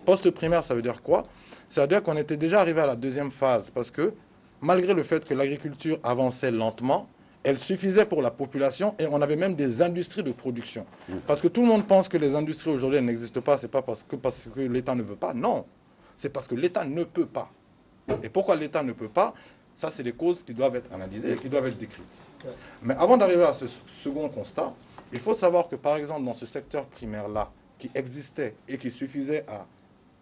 B: Post-primaire, ça veut dire quoi? Ça veut dire qu'on était déjà arrivé à la deuxième phase, parce que malgré le fait que l'agriculture avançait lentement, elle suffisait pour la population et on avait même des industries de production. Parce que tout le monde pense que les industries aujourd'hui n'existent pas, c'est pas parce que l'État ne veut pas, non. C'est parce que l'État ne peut pas. Et pourquoi l'État ne peut pas? Ça, c'est des causes qui doivent être analysées et qui doivent être décrites. Mais avant d'arriver à ce second constat, il faut savoir que par exemple dans ce secteur primaire-là, qui existait et qui suffisait à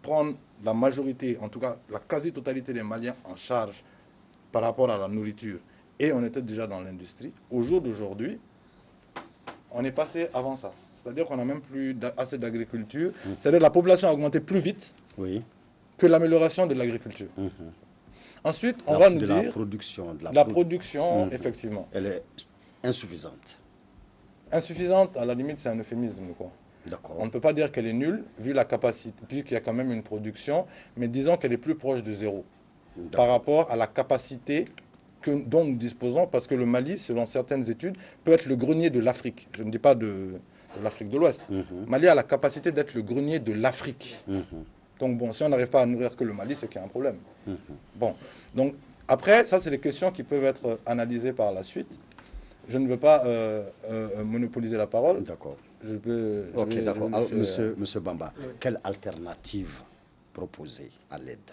B: prendre la majorité, en tout cas la quasi-totalité des Maliens en charge par rapport à la nourriture, et on était déjà dans l'industrie, au jour d'aujourd'hui, on est passé avant ça. C'est-à-dire qu'on n'a même plus assez d'agriculture. C'est-à-dire que la population a augmenté plus vite que l'amélioration de l'agriculture. Ensuite, on va nous dire... La production, effectivement.
A: Elle est insuffisante.
B: Insuffisante, à la limite, c'est un euphémisme, quoi. On ne peut pas dire qu'elle est nulle, vu la capacité, puisqu'il y a quand même une production, mais disons qu'elle est plus proche de zéro par rapport à la capacité dont nous disposons, parce que le Mali, selon certaines études, peut être le grenier de l'Afrique. Je ne dis pas de l'Afrique de l'Ouest. Mali a la capacité d'être le grenier de l'Afrique. Donc bon, si on n'arrive pas à nourrir que le Mali, c'est qu'il y a un problème. Bon, donc après, ça c'est les questions qui peuvent être analysées par la suite. Je ne veux pas monopoliser la parole.
A: D'accord.
B: Je peux...
A: Ok, d'accord. Monsieur Bamba, quelle alternative proposer à l'aide?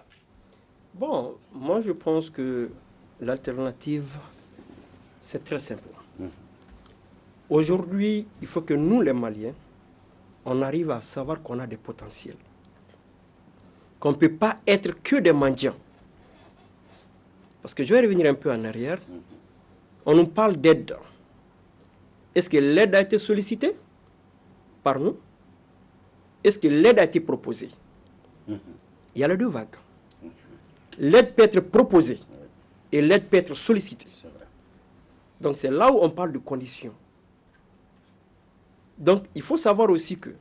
D: Bon, moi je pense que l'alternative, c'est très simple. Aujourd'hui, il faut que nous, les Maliens, on arrive à savoir qu'on a des potentiels. Qu'on ne peut pas être que des mendiants. Parce que je vais revenir un peu en arrière. On nous parle d'aide. Est-ce que l'aide a été sollicitée par nous? Est-ce que l'aide a été proposée? Il y a les deux vagues. L'aide peut être proposée et l'aide peut être sollicitée. Donc c'est là où on parle de conditions. Donc il faut savoir aussi que...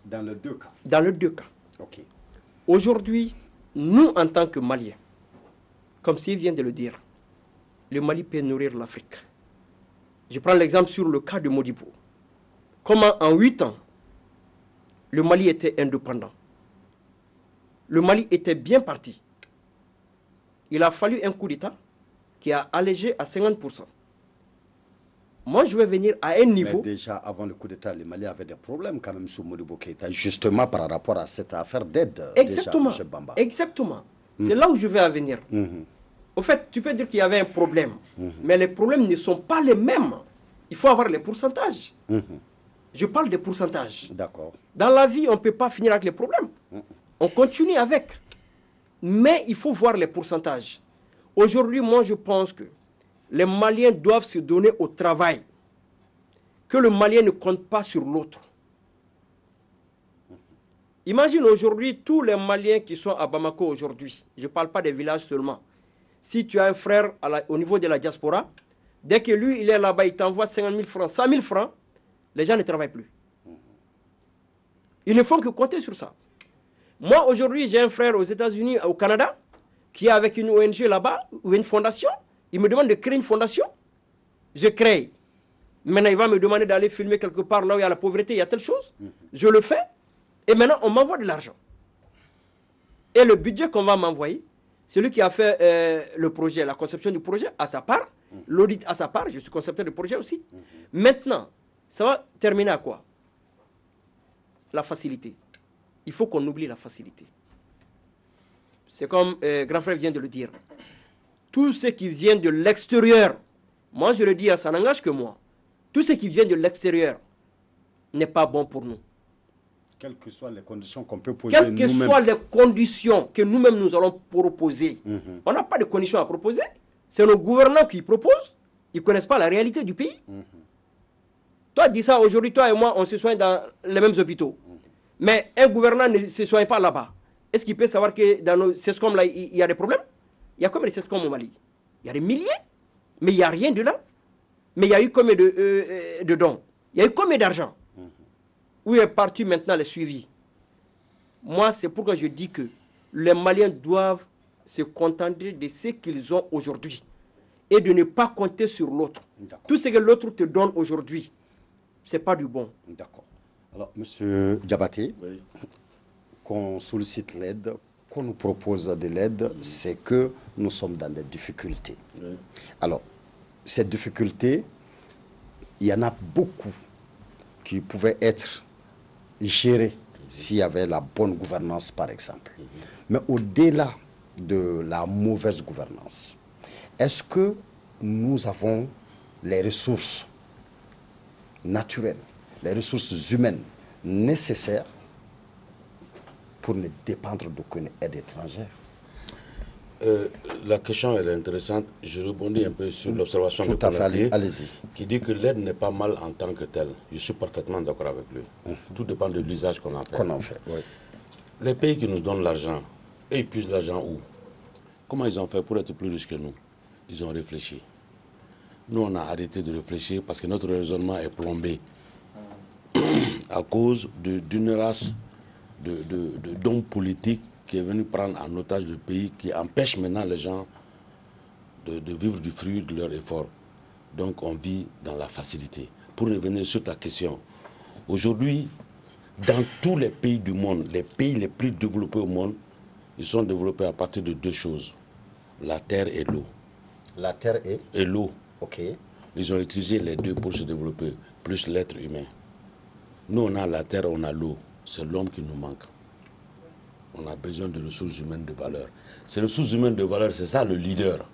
A: Dans les deux cas.
D: Dans les deux cas.
A: Ok.
D: Aujourd'hui, nous en tant que Maliens, comme s'il vient de le dire, le Mali peut nourrir l'Afrique. Je prends l'exemple sur le cas de Modibo. Comment en 8 ans, le Mali était indépendant. Le Mali était bien parti. Il a fallu un coup d'État qui a allégé à 50%. Moi, je vais venir à un niveau...
A: Mais déjà, avant le coup d'État, les Maliens avaient des problèmes quand même sous Modibo Keïta, justement par rapport à cette affaire d'aide.
D: Exactement.
A: Déjà, Bamba.
D: Exactement. C'est là où je vais à venir. Au fait, tu peux dire qu'il y avait un problème, mais les problèmes ne sont pas les mêmes. Il faut avoir les pourcentages. Je parle des pourcentages.
A: D'accord.
D: Dans la vie, on ne peut pas finir avec les problèmes. On continue avec. Mais il faut voir les pourcentages. Aujourd'hui, moi, je pense que les Maliens doivent se donner au travail. Que le Malien ne compte pas sur l'autre. Imagine aujourd'hui tous les Maliens qui sont à Bamako aujourd'hui. Je ne parle pas des villages seulement. Si tu as un frère au niveau de la diaspora, dès que lui, il est là-bas, il t'envoie 50 000 francs, 100 000 francs, les gens ne travaillent plus. Ils ne font que compter sur ça. Moi, aujourd'hui, j'ai un frère aux États-Unis, au Canada, qui est avec une ONG là-bas, ou une fondation. Il me demande de créer une fondation. Je crée. Maintenant, il va me demander d'aller filmer quelque part là où il y a la pauvreté, il y a telle chose. Je le fais. Et maintenant, on m'envoie de l'argent. Et le budget qu'on va m'envoyer, celui qui a fait le projet, la conception du projet, à sa part, l'audit à sa part, je suis concepteur de projet aussi. Maintenant, ça va terminer à quoi? La facilité. Il faut qu'on oublie la facilité. C'est comme grand frère vient de le dire. Tout ce qui vient de l'extérieur, moi je le dis, ça n'engage que moi. Tout ce qui vient de l'extérieur n'est pas bon pour nous.
A: Quelles que soient les conditions qu'on peut poser nous-mêmes.
D: Quelles que soient les conditions que nous-mêmes nous allons proposer. On n'a pas de conditions à proposer. C'est nos gouvernants qui proposent. Ils ne connaissent pas la réalité du pays. Toi, dis ça aujourd'hui, toi et moi, on se soigne dans les mêmes hôpitaux. Mais un gouvernant ne se soigne pas là-bas. Est-ce qu'il peut savoir que dans nos CESCOM, là, il y a des problèmes? Il y a combien de CESCOM au Mali? Il y a des milliers, mais il n'y a rien de là. Mais il y a eu combien de dons? Il y a eu combien d'argent? Où est parti maintenant le suivi? Moi, c'est pourquoi je dis que les Maliens doivent se contenter de ce qu'ils ont aujourd'hui et de ne pas compter sur l'autre. Tout ce que l'autre te donne aujourd'hui, ce n'est pas du bon.
A: D'accord. Alors, M. Diabaté, oui, qu'on sollicite l'aide, qu'on nous propose de l'aide, c'est que nous sommes dans des difficultés. Oui. Alors, ces difficultés, il y en a beaucoup qui pouvaient être gérées s'il y avait la bonne gouvernance, par exemple. Mais au-delà de la mauvaise gouvernance, est-ce que nous avons les ressources naturelles, les ressources humaines nécessaires pour ne dépendre d'aucune aide étrangère?
E: La question elle est intéressante. Je rebondis un peu sur l'observation de
A: Konaté,
E: qui dit que l'aide n'est pas mal en tant que telle. Je suis parfaitement d'accord avec lui. Tout dépend de l'usage qu'on en fait.
A: Oui.
E: Les pays qui nous donnent l'argent, et ils puissent l'argent où? Comment ils ont fait pour être plus riches que nous? Ils ont réfléchi. Nous, on a arrêté de réfléchir parce que notre raisonnement est plombé à cause d'une race d'hommes politiques qui est venu prendre en otage le pays, qui empêche maintenant les gens de vivre du fruit de leur effort. Donc on vit dans la facilité. Pour revenir sur ta question, aujourd'hui, dans tous les pays du monde, les pays les plus développés au monde, ils sont développés à partir de deux choses, la terre et l'eau.
A: La terre
E: et l'eau.
A: Ok.
E: Ils ont utilisé les deux pour se développer, plus l'être humain. Nous, on a la terre, on a l'eau. C'est l'homme qui nous manque. On a besoin de ressources humaines de valeur. Ces ressources humaines de valeur, c'est ça le leader.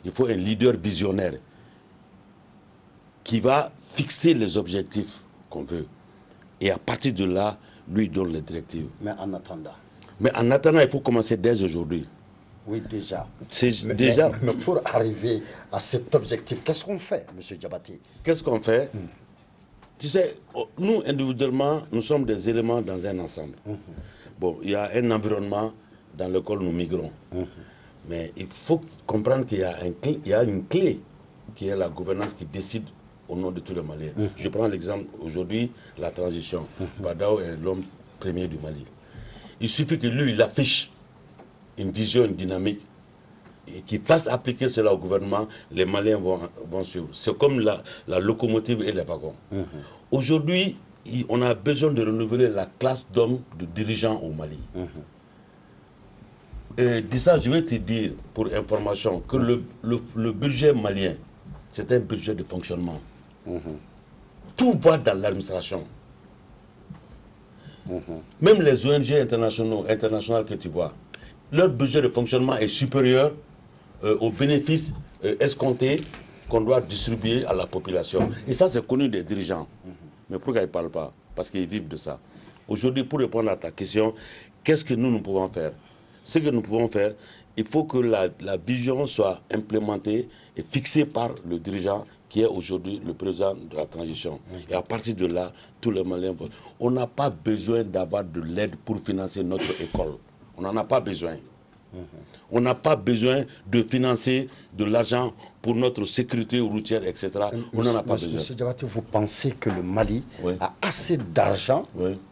E: Il faut un leader visionnaire qui va fixer les objectifs qu'on veut. Et à partir de là, lui donne les directives.
A: Mais en
E: attendant, il faut commencer dès aujourd'hui.
A: Oui, déjà.
E: Mais
A: pour arriver à cet objectif, qu'est-ce qu'on fait, M. Diabaté?
E: Qu'est-ce qu'on fait? Tu sais, nous, individuellement, nous sommes des éléments dans un ensemble. Bon, il y a un environnement dans lequel nous migrons. Mais il faut comprendre qu'il y a une clé qui est la gouvernance qui décide au nom de tous les Maliens. Je prends l'exemple aujourd'hui, la transition. Badao est l'homme premier du Mali. Il suffit que lui, il affiche une vision, une dynamique, et qu'il fasse appliquer cela au gouvernement, les Maliens vont suivre. C'est comme la locomotive et les wagons. Aujourd'hui, on a besoin de renouveler la classe d'hommes, de dirigeants au Mali. Et dis ça, je vais te dire, pour information, que le budget malien, c'est un budget de fonctionnement. Tout va dans l'administration. Même les ONG internationales que tu vois, leur budget de fonctionnement est supérieur aux bénéfices escomptés qu'on doit distribuer à la population. Et ça, c'est connu des dirigeants. Mais pourquoi ils ne parlent pas? Parce qu'ils vivent de ça. Aujourd'hui, pour répondre à ta question, qu'est-ce que nous pouvons faire? Ce que nous pouvons faire, il faut que la vision soit implémentée et fixée par le dirigeant qui est aujourd'hui le président de la transition. Et à partir de là, tous les Maliens vont... On n'a pas besoin d'avoir de l'aide pour financer notre école. On n'en a pas besoin. On n'a pas besoin de financer de l'argent pour notre sécurité routière, etc. On n'en a pas besoin.
A: Monsieur Diabaté, vous pensez que le Mali a assez d'argent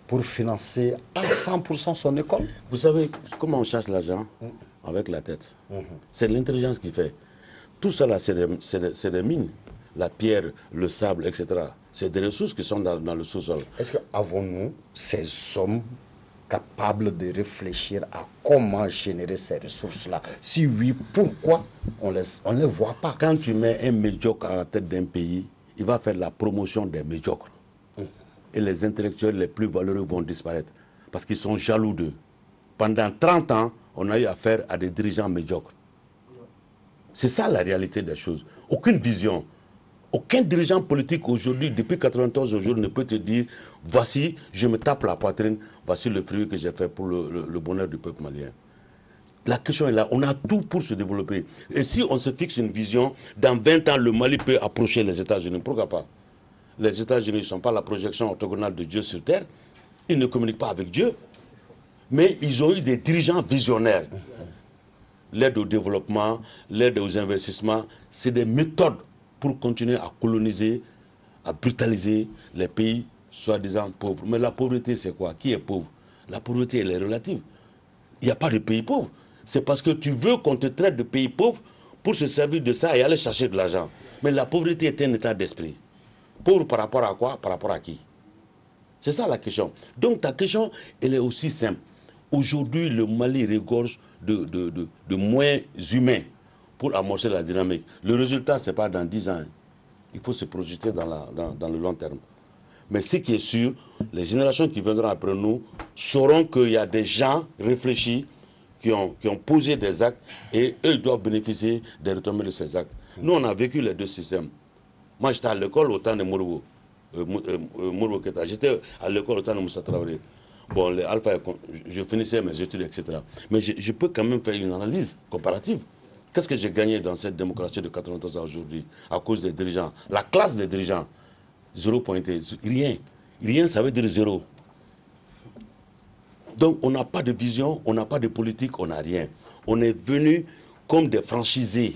A: pour financer à 100% son école?
E: Vous savez comment on cherche l'argent? Avec la tête. C'est l'intelligence qui fait. Tout ça là, c'est des mines. la pierre, le sable, etc. C'est des ressources qui sont dans le sous-sol.
A: Est-ce que avons-nous ces hommes capables de réfléchir à comment générer ces ressources-là? Si oui, pourquoi on ne les voit pas?
E: Quand tu mets un médiocre à la tête d'un pays, il va faire la promotion des médiocres. Et les intellectuels les plus valeureux vont disparaître. Parce qu'ils sont jaloux d'eux. Pendant 30 ans, on a eu affaire à des dirigeants médiocres. C'est ça la réalité des choses. Aucune vision. Aucun dirigeant politique aujourd'hui, depuis 91 aujourd'hui, ne peut te dire « Voici, je me tape la poitrine, voici le fruit que j'ai fait pour le bonheur du peuple malien ». La question est là, on a tout pour se développer. Et si on se fixe une vision, dans 20 ans, le Mali peut approcher les États-Unis. Pourquoi pas? Les États-Unis ne sont pas la projection orthogonale de Dieu sur terre. Ils ne communiquent pas avec Dieu. Mais ils ont eu des dirigeants visionnaires. L'aide au développement, l'aide aux investissements, c'est des méthodes pour continuer à coloniser, à brutaliser les pays soi-disant pauvres. Mais la pauvreté, c'est quoi? Qui est pauvre? La pauvreté, elle est relative. Il n'y a pas de pays pauvre. C'est parce que tu veux qu'on te traite de pays pauvre pour se servir de ça et aller chercher de l'argent. Mais la pauvreté est un état d'esprit. Pauvre par rapport à quoi? Par rapport à qui? C'est ça la question. Donc ta question, elle est aussi simple. Aujourd'hui, le Mali regorge de moyens humains pour amorcer la dynamique. Le résultat, ce n'est pas dans 10 ans. Il faut se projeter dans le long terme. Mais ce qui est sûr, les générations qui viendront après nous sauront qu'il y a des gens réfléchis qui ont posé des actes et eux doivent bénéficier des retombées de ces actes. Nous, on a vécu les deux systèmes. Moi, j'étais à l'école au temps de Mourou Keta. J'étais à l'école au temps de Moussa Traoré. Bon, les Alpha, je finissais mes études, etc. Mais je peux quand même faire une analyse comparative. Qu'est-ce que j'ai gagné dans cette démocratie de 91 ans aujourd'hui à cause des dirigeants? La classe des dirigeants, 0 pointé, rien. Rien, ça veut dire 0. Donc, on n'a pas de vision, on n'a pas de politique, on n'a rien. On est venu comme des franchisés.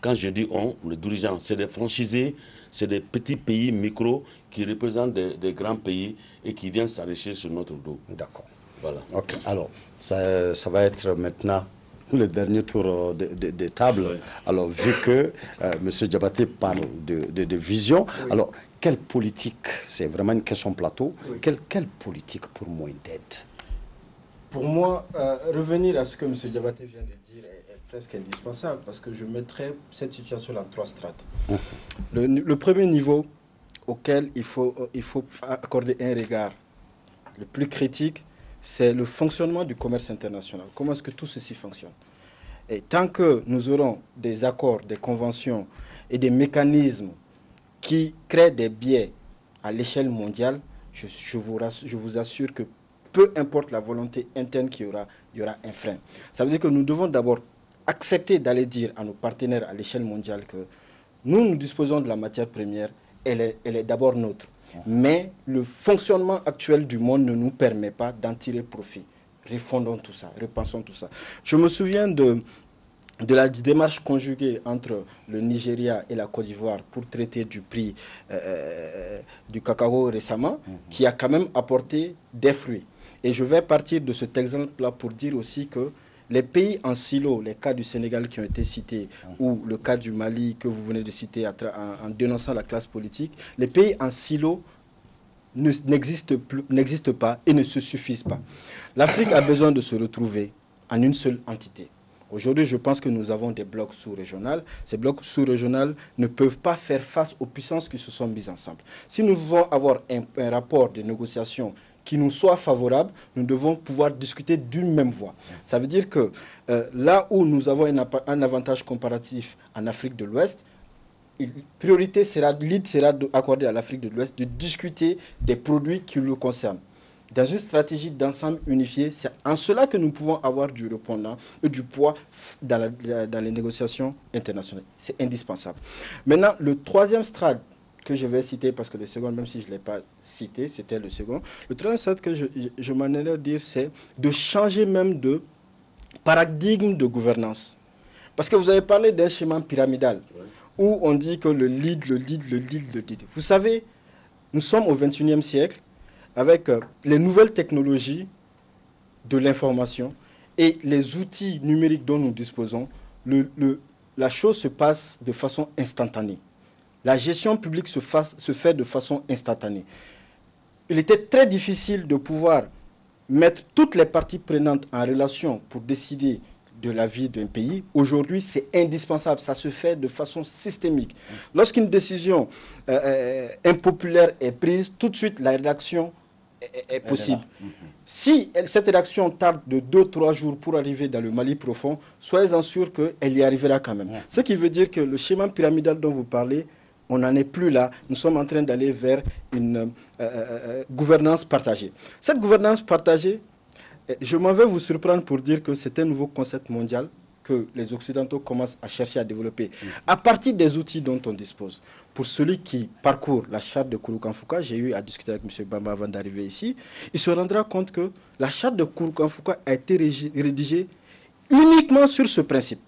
E: Quand je dis on, les dirigeants, c'est des franchisés, c'est des petits pays micros qui représentent des grands pays et qui viennent s'enrichir sur notre dos.
A: D'accord.
E: Voilà.
A: Ok, alors, ça va être maintenant le dernier tour de table. Oui. Alors, vu que M. Diabaté parle de vision, oui. Alors, quelle politique, c'est vraiment une question plateau, oui. Quelle politique pour moins d'aide?
F: Pour moi, revenir à ce que M. Diabaté vient de dire est presque indispensable parce que je mettrais cette situation en 3 strates. Le premier niveau auquel il faut accorder un regard le plus critique, c'est le fonctionnement du commerce international. Comment est-ce que tout ceci fonctionne? Et tant que nous aurons des accords, des conventions et des mécanismes qui créent des biais à l'échelle mondiale, je vous assure que peu importe la volonté interne qu'il y aura un frein. Ça veut dire que nous devons d'abord accepter d'aller dire à nos partenaires à l'échelle mondiale que nous disposons de la matière première, elle est d'abord nôtre. Mais le fonctionnement actuel du monde ne nous permet pas d'en tirer profit. Refondons tout ça, repensons tout ça. Je me souviens de la démarche conjuguée entre le Nigeria et la Côte d'Ivoire pour traiter du prix du cacao récemment, qui a quand même apporté des fruits. Et je vais partir de cet exemple-là pour dire aussi que les pays en silo, les cas du Sénégal qui ont été cités, ou le cas du Mali que vous venez de citer en dénonçant la classe politique, les pays en silo n'existent pas et ne se suffisent pas. L'Afrique a besoin de se retrouver en une seule entité. Aujourd'hui, je pense que nous avons des blocs sous-régionaux. Ces blocs sous-régionaux ne peuvent pas faire face aux puissances qui se sont mises ensemble. Si nous voulons avoir un rapport de négociation qui nous soit favorable, nous devons pouvoir discuter d'une même voix. Ça veut dire que là où nous avons un avantage comparatif en Afrique de l'Ouest, l'aide sera accordée à l'Afrique de l'Ouest de discuter des produits qui le concernent. Dans une stratégie d'ensemble unifiée, c'est en cela que nous pouvons avoir du répondant et du poids dans les négociations internationales. C'est indispensable. Maintenant, le troisième stade que je vais citer, parce que le second, même si je ne l'ai pas cité, c'était le second. Le troisième stade que je m'en allais dire, c'est de changer même de paradigme de gouvernance. Parce que vous avez parlé d'un schéma pyramidal, où on dit que le lead. Vous savez, nous sommes au XXIe siècle, avec les nouvelles technologies de l'information et les outils numériques dont nous disposons, la chose se passe de façon instantanée. la gestion publique se fait de façon instantanée. Il était très difficile de pouvoir mettre toutes les parties prenantes en relation pour décider de la vie d'un pays. Aujourd'hui, c'est indispensable. Ça se fait de façon systémique. Lorsqu'une décision impopulaire est prise, tout de suite, la rédaction est possible. Si cette rédaction tarde de 2-3 jours pour arriver dans le Mali profond, soyez-en sûrs qu'elle y arrivera quand même. Ce qui veut dire que le schéma pyramidal dont vous parlez, on n'en est plus là. Nous sommes en train d'aller vers une gouvernance partagée. Cette gouvernance partagée, je m'en vais vous surprendre pour dire que c'est un nouveau concept mondial que les Occidentaux commencent à chercher à développer à partir des outils dont on dispose. Pour celui qui parcourt la charte de Kouroukanfouka, j'ai eu à discuter avec M. Bamba avant d'arriver ici, il se rendra compte que la charte de Kouroukanfouka a été rédigée uniquement sur ce principe,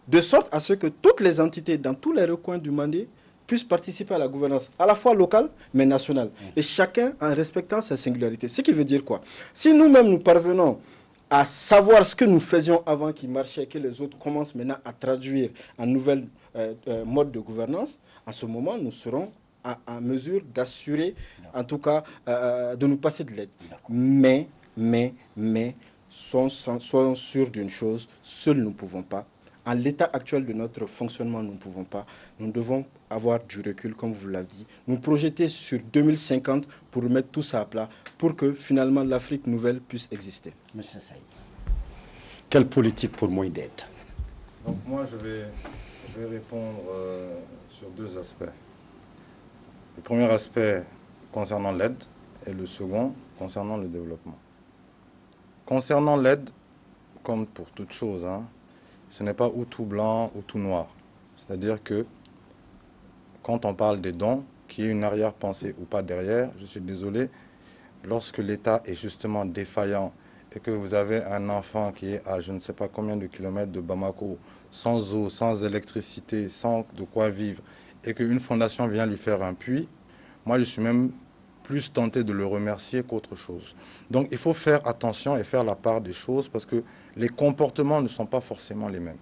F: de sorte à ce que toutes les entités dans tous les recoins du Mandé puissent participer à la gouvernance, à la fois locale, mais nationale. Et chacun en respectant sa singularité. Ce qui veut dire quoi? Si nous-mêmes nous parvenons à savoir ce que nous faisions avant qui marchait, que les autres commencent maintenant à traduire en nouvelles modes de gouvernance, à ce moment, nous serons en mesure d'assurer, en tout cas, de nous passer de l'aide. Mais, soyons sûrs d'une chose, seuls nous ne pouvons pas. En l'état actuel de notre fonctionnement, nous ne pouvons pas. Nous devons avoir du recul, comme vous l'avez dit. Nous projeter sur 2050 pour remettre tout ça à plat, pour que finalement l'Afrique nouvelle puisse exister.
A: Monsieur Saïd, quelle politique pour moins d'aide?
B: Donc moi, je vais répondre sur deux aspects. Le premier aspect concernant l'aide et le second concernant le développement. Concernant l'aide, comme pour toute chose, ce n'est pas ou tout blanc ou tout noir. C'est-à-dire que quand on parle des dons, qu'il y ait une arrière-pensée ou pas derrière, je suis désolé, lorsque l'État est justement défaillant et que vous avez un enfant qui est à je ne sais pas combien de kilomètres de Bamako, sans eau, sans électricité, sans de quoi vivre, et qu'une fondation vient lui faire un puits, moi je suis même plus tenté de le remercier qu'autre chose. Donc il faut faire attention et faire la part des choses parce que les comportements ne sont pas forcément les mêmes.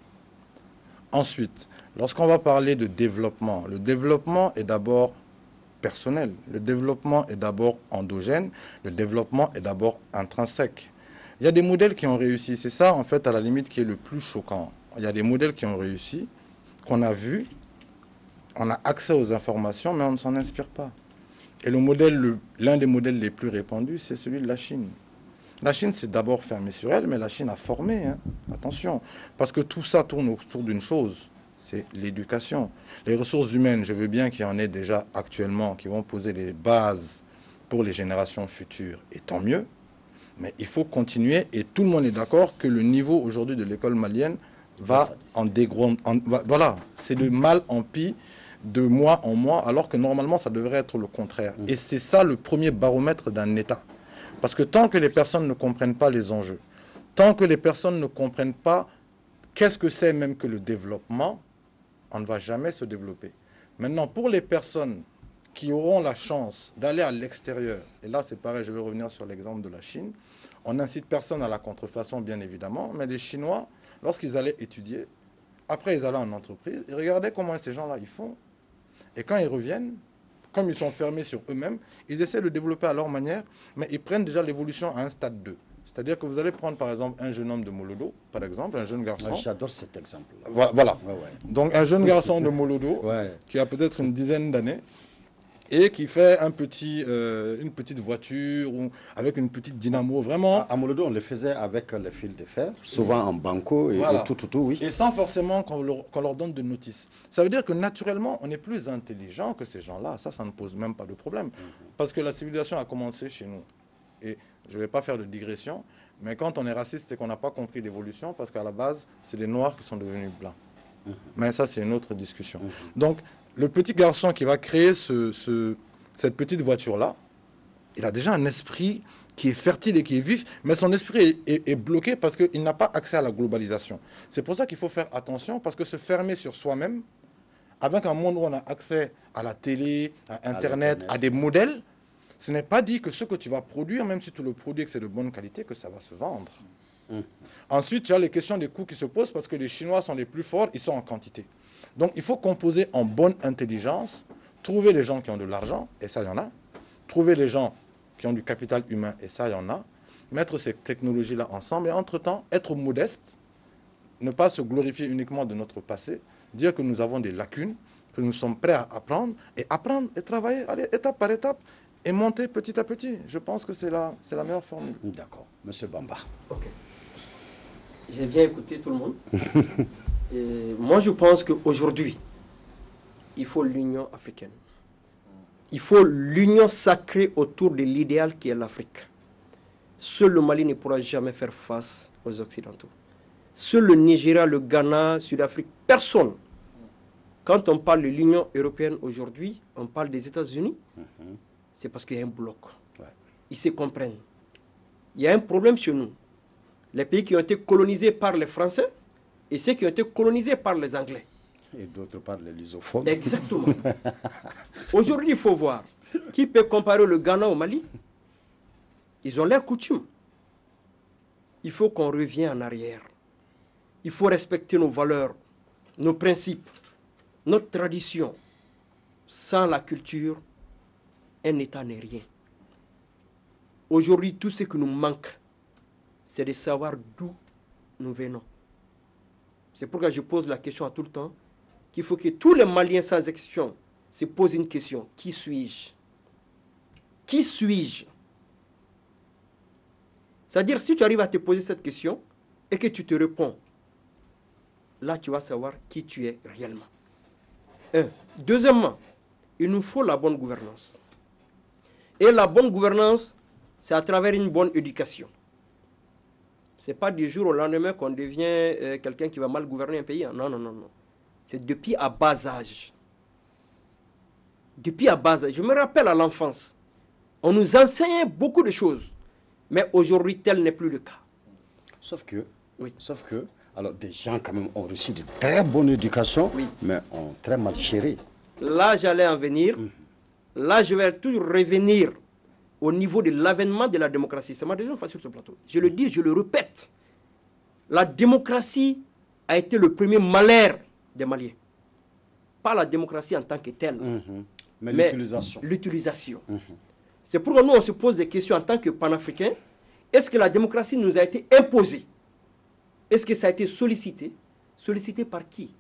B: Ensuite, lorsqu'on va parler de développement, le développement est d'abord personnel, le développement est d'abord endogène, le développement est d'abord intrinsèque. Il y a des modèles qui ont réussi, c'est ça en fait à la limite qui est le plus choquant. Il y a des modèles qui ont réussi, qu'on a vus, on a accès aux informations, mais on ne s'en inspire pas. Et le modèle, l'un des modèles les plus répandus, c'est celui de la Chine. La Chine s'est d'abord fermée sur elle, mais la Chine a formé, attention. Parce que tout ça tourne autour d'une chose, c'est l'éducation. Les ressources humaines, je veux bien qu'il y en ait déjà actuellement, qui vont poser les bases pour les générations futures, et tant mieux. Mais il faut continuer, et tout le monde est d'accord que le niveau aujourd'hui de l'école malienne va en dégradant. Voilà, c'est de mal en pis, de mois en mois, alors que normalement, ça devrait être le contraire. Et c'est ça le premier baromètre d'un État. Parce que tant que les personnes ne comprennent pas les enjeux, tant que les personnes ne comprennent pas qu'est-ce que c'est même que le développement, on ne va jamais se développer. Maintenant, pour les personnes qui auront la chance d'aller à l'extérieur, et là c'est pareil, je vais revenir sur l'exemple de la Chine, on n'incite personne à la contrefaçon, bien évidemment, mais les Chinois, lorsqu'ils allaient étudier, après ils allaient en entreprise, ils regardaient comment ces gens-là ils font, et quand ils reviennent, comme ils sont fermés sur eux-mêmes, ils essaient de développer à leur manière, mais ils prennent déjà l'évolution à un stade 2. C'est-à-dire que vous allez prendre par exemple un jeune homme de Molodo, par exemple, un jeune garçon.
A: J'adore cet exemple.
B: Voilà. Donc un jeune garçon de Molodo, qui a peut-être une dizaine d'années, et qui fait une petite voiture ou avec une petite dynamo, vraiment.
A: À Molodo, on le faisait avec les fils de fer, souvent en banco et tout, oui.
B: Et sans forcément qu'on leur donne de notices. Ça veut dire que naturellement, on est plus intelligent que ces gens-là. Ça ne pose même pas de problème. Parce que la civilisation a commencé chez nous. Et je ne vais pas faire de digression, mais quand on est raciste, c'est qu'on n'a pas compris l'évolution, parce qu'à la base, c'est les Noirs qui sont devenus blancs. Mais ça, c'est une autre discussion. Donc, le petit garçon qui va créer cette petite voiture-là, il a déjà un esprit qui est fertile et qui est vif, mais son esprit est bloqué parce qu'il n'a pas accès à la globalisation. C'est pour ça qu'il faut faire attention, parce que se fermer sur soi-même, avec un monde où on a accès à la télé, à Internet, à des modèles, ce n'est pas dit que ce que tu vas produire, même si tu le produis et que c'est de bonne qualité, que ça va se vendre. Ensuite, il y a les questions des coûts qui se posent, parce que les Chinois sont les plus forts, ils sont en quantité. Donc il faut composer en bonne intelligence, trouver les gens qui ont de l'argent, et ça il y en a, trouver les gens qui ont du capital humain, et ça il y en a, mettre ces technologies-là ensemble, et entre-temps être modeste, ne pas se glorifier uniquement de notre passé, dire que nous avons des lacunes, que nous sommes prêts à apprendre et travailler, aller étape par étape, et monter petit à petit. Je pense que c'est la meilleure formule.
A: D'accord. Monsieur Bamba.
D: Ok. J'ai bien écouté tout le monde. Et moi, je pense qu'aujourd'hui, il faut l'union africaine. Il faut l'union sacrée autour de l'idéal qui est l'Afrique. Seul le Mali ne pourra jamais faire face aux Occidentaux. Seul le Nigeria, le Ghana, Sud-Afrique, personne. Quand on parle de l'Union européenne aujourd'hui, on parle des États-Unis, c'est parce qu'il y a un bloc. Ouais. Ils se comprennent. Il y a un problème chez nous. Les pays qui ont été colonisés par les Français et ceux qui ont été colonisés par les Anglais.
A: Et d'autre part, les lusophones.
D: Exactement. Aujourd'hui, il faut voir. Qui peut comparer le Ghana au Mali? Ils ont leurs coutumes. Il faut qu'on revienne en arrière. Il faut respecter nos valeurs, nos principes, notre tradition. Sans la culture, un État n'est rien. Aujourd'hui, tout ce qui nous manque, c'est de savoir d'où nous venons. C'est pourquoi je pose la question à tout le temps, qu'il faut que tous les Maliens sans exception se posent une question. Qui suis-je? Qui suis-je? C'est-à-dire, si tu arrives à te poser cette question et que tu te réponds, là, tu vas savoir qui tu es réellement. Deuxièmement, il nous faut la bonne gouvernance. Et la bonne gouvernance, c'est à travers une bonne éducation. Ce n'est pas du jour au lendemain qu'on devient quelqu'un qui va mal gouverner un pays. Non, non, non, non. C'est depuis à bas âge. Depuis à bas âge. Je me rappelle à l'enfance, on nous enseignait beaucoup de choses. Mais aujourd'hui, tel n'est plus le cas.
A: Sauf que, alors des gens quand même ont reçu de très bonne éducation, mais ont très mal géré.
D: Là, j'allais en venir. Là, je vais toujours revenir au niveau de l'avènement de la démocratie. C'est ma deuxième fois sur ce plateau. Je le dis, je le répète. La démocratie a été le premier malheur des Maliens. Pas la démocratie en tant que telle,
A: mais l'utilisation.
D: L'utilisation. C'est pourquoi nous, on se pose des questions en tant que panafricains. Est-ce que la démocratie nous a été imposée? Est-ce que ça a été sollicité? Sollicité par qui?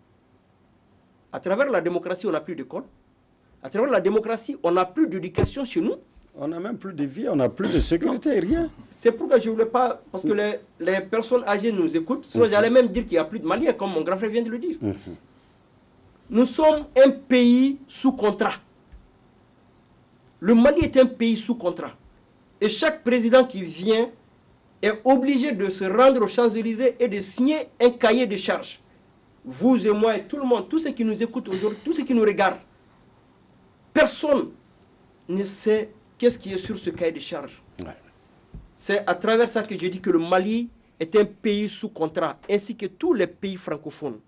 D: À travers la démocratie, on n'a plus d'école. À travers la démocratie, on n'a plus d'éducation chez nous.
A: On n'a même plus de vie, on n'a plus de sécurité, rien.
D: C'est pourquoi je ne voulais pas, parce que les personnes âgées nous écoutent, sinon j'allais même dire qu'il n'y a plus de Maliens, comme mon grand frère vient de le dire. Nous sommes un pays sous contrat. Le Mali est un pays sous contrat. Et chaque président qui vient est obligé de se rendre aux Champs-Élysées et de signer un cahier de charges. Vous et moi et tout le monde, tous ceux qui nous écoutent aujourd'hui, tous ceux qui nous regardent, personne ne sait qu'est-ce qui est sur ce cahier de charges. C'est à travers ça que je dis que le Mali est un pays sous contrat, ainsi que tous les pays francophones.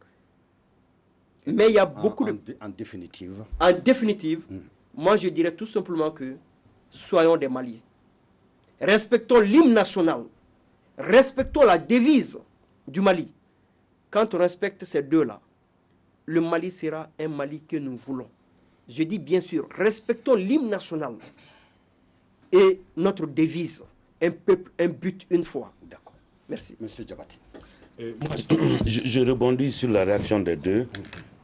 D: Mais il y a beaucoup de...
A: En définitive.
D: En définitive, moi je dirais tout simplement que soyons des Maliens. Respectons l'hymne national. Respectons la devise du Mali. Quand on respecte ces deux-là, le Mali sera un Mali que nous voulons. Je dis bien sûr, respectons l'hymne national et notre devise, un peuple, un but, une foi.
A: D'accord.
D: Merci.
A: Monsieur Diabati.
E: Je rebondis sur la réaction des deux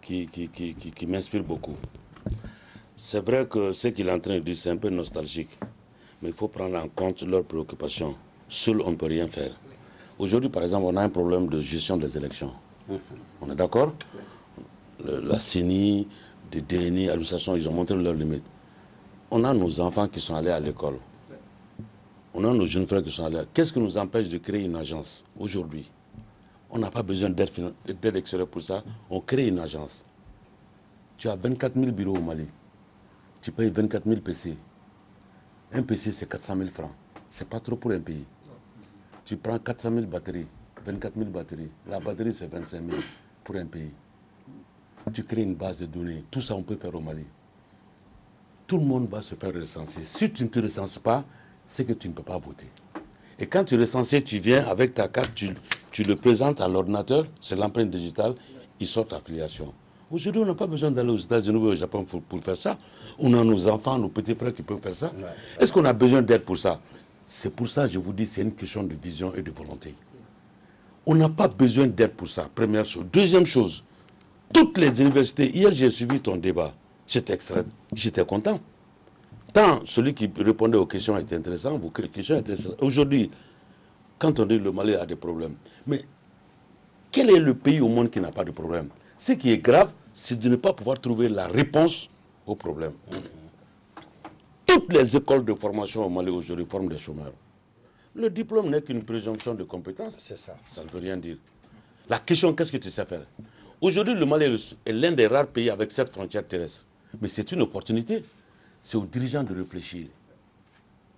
E: qui m'inspire beaucoup. C'est vrai que ce qu'il est en train de dire, c'est un peu nostalgique, mais il faut prendre en compte leurs préoccupations. Seul, on ne peut rien faire. Aujourd'hui, par exemple, on a un problème de gestion des élections. On est d'accord? La CENI, des DNI, l'administration, ils ont montré leurs limites. On a nos enfants qui sont allés à l'école. On a nos jeunes frères qui sont allés. Qu'est-ce qui nous empêche de créer une agence aujourd'hui? On n'a pas besoin d'aide extérieure pour ça. On crée une agence. Tu as 24 000 bureaux au Mali. Tu payes 24 000 PC. Un PC, c'est 400 000 francs. C'est pas trop pour un pays. Tu prends 400 000 batteries, 24 000 batteries. La batterie, c'est 25 000 pour un pays. Tu crées une base de données. Tout ça, on peut faire au Mali. Tout le monde va se faire recenser. Si tu ne te recenses pas, c'est que tu ne peux pas voter. Et quand tu es recensé, tu viens avec ta carte, tu le présentes à l'ordinateur, c'est l'empreinte digitale, il sort ta filiation. Aujourd'hui, on n'a pas besoin d'aller aux États-Unis ou au Japon pour faire ça. On a nos enfants, nos petits frères qui peuvent faire ça. Ouais. Est-ce qu'on a besoin d'aide pour ça? C'est pour ça, je vous dis, c'est une question de vision et de volonté. On n'a pas besoin d'aide pour ça, première chose. Deuxième chose, toutes les universités, hier j'ai suivi ton débat, j'étais content. Tant celui qui répondait aux questions était intéressant, vos questions étaient intéressantes. Aujourd'hui, quand on dit que le Mali a des problèmes, mais quel est le pays au monde qui n'a pas de problème? Ce qui est grave, c'est de ne pas pouvoir trouver la réponse au problème. Toutes les écoles de formation au Mali aujourd'hui forment des chômeurs. Le diplôme n'est qu'une présomption de compétence. C'est ça. Ça ne veut rien dire. La question, qu'est-ce que tu sais faire? Aujourd'hui, le Mali est l'un des rares pays avec cette frontière terrestre. Mais c'est une opportunité. C'est aux dirigeants de réfléchir.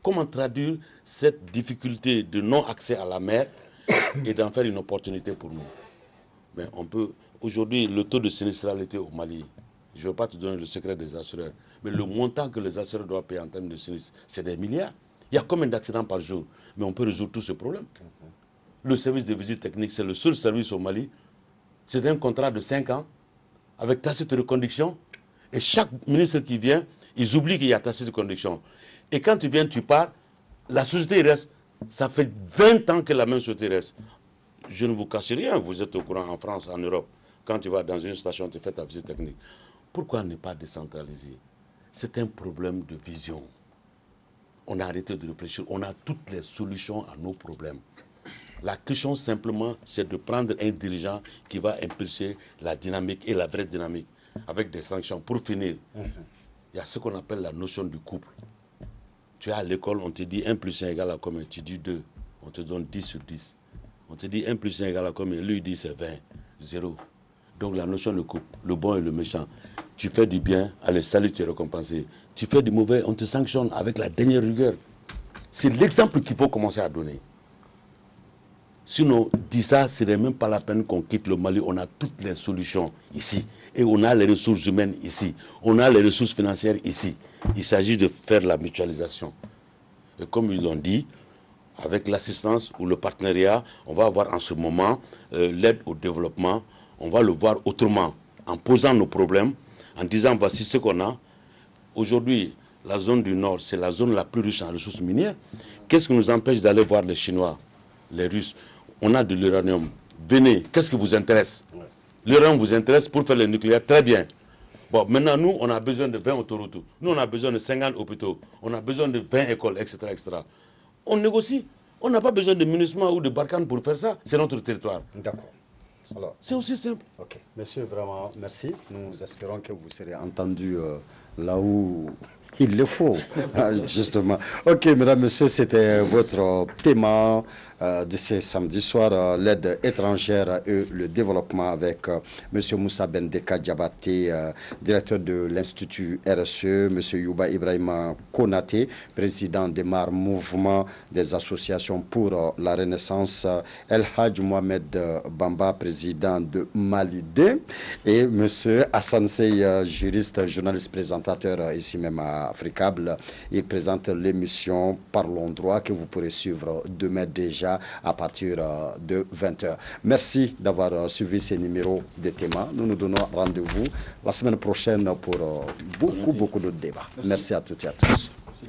E: Comment traduire cette difficulté de non-accès à la mer et d'en faire une opportunité pour nous? Mais on peut... Aujourd'hui, le taux de sinistralité au Mali, je ne veux pas te donner le secret des assureurs, mais le montant que les assureurs doivent payer en termes de sinistre, c'est des milliards. Il y a combien d'accidents par jour? Mais on peut résoudre tous ces problèmes. Le service de visite technique, c'est le seul service au Mali. C'est un contrat de 5 ans, avec tacite reconduction. Et chaque ministre qui vient, ils oublient qu'il y a tacite reconduction. Et quand tu viens, tu pars, la société reste. Ça fait 20 ans que la même société reste. Je ne vous cache rien, vous êtes au courant en France, en Europe. Quand tu vas dans une station, tu fais ta visite technique. Pourquoi ne pas décentraliser? C'est un problème de vision. On a arrêté de réfléchir. On a toutes les solutions à nos problèmes. La question simplement, c'est de prendre un dirigeant qui va impulser la dynamique et la vraie dynamique avec des sanctions. Pour finir, il y a ce qu'on appelle la notion du couple. Tu es à l'école, on te dit 1 plus 1 égale à combien? Tu dis 2. On te donne 10 sur 10. On te dit 1 plus 1 égale à combien? Lui, il dit c'est 20. 0. Donc la notion de couple, le bon et le méchant. Tu fais du bien, allez, salut, tu es récompensé. Tu fais du mauvais, on te sanctionne avec la dernière rigueur. C'est l'exemple qu'il faut commencer à donner. Sinon, dit ça, ce n'est même pas la peine qu'on quitte le Mali. On a toutes les solutions ici. Et on a les ressources humaines ici. On a les ressources financières ici. Il s'agit de faire la mutualisation. Et comme ils l'ont dit, avec l'assistance ou le partenariat, on va avoir en ce moment l'aide au développement. On va le voir autrement, en posant nos problèmes, en disant voici ce qu'on a. Aujourd'hui, la zone du Nord, c'est la zone la plus riche en ressources minières. Qu'est-ce qui nous empêche d'aller voir les Chinois, les Russes? On a de l'uranium. Venez, qu'est-ce qui vous intéresse? L'uranium vous intéresse pour faire le nucléaire? Très bien. Bon, maintenant, nous, on a besoin de 20 autoroutes. Nous, on a besoin de 50 hôpitaux. On a besoin de 20 écoles, etc. etc. On négocie. On n'a pas besoin de MINUSMA ou de Barkhane pour faire ça. C'est notre territoire.
A: D'accord.
E: C'est aussi simple.
A: Ok. Monsieur, vraiment, merci. Nous espérons que vous serez entendu là où il le faut, justement. Ok, mesdames, messieurs, c'était votre thème de ce samedi soir, l'aide étrangère et le développement avec monsieur Moussa Bendeka Diabaté, directeur de l'Institut RSE, monsieur Youba Ibrahima Konaté, président des MAR, Mouvement des associations pour la Renaissance, El Hadj Mohamed Bamba, président de Mali 2, et monsieur Hassan Sey, juriste, journaliste, présentateur ici même à Africable. Il présente l'émission Parlons droit que vous pourrez suivre demain déjà à partir de 20h. Merci d'avoir suivi ces numéros de Théma. Nous nous donnons rendez-vous la semaine prochaine pour beaucoup d'autres débats. Merci à toutes et à tous. Merci.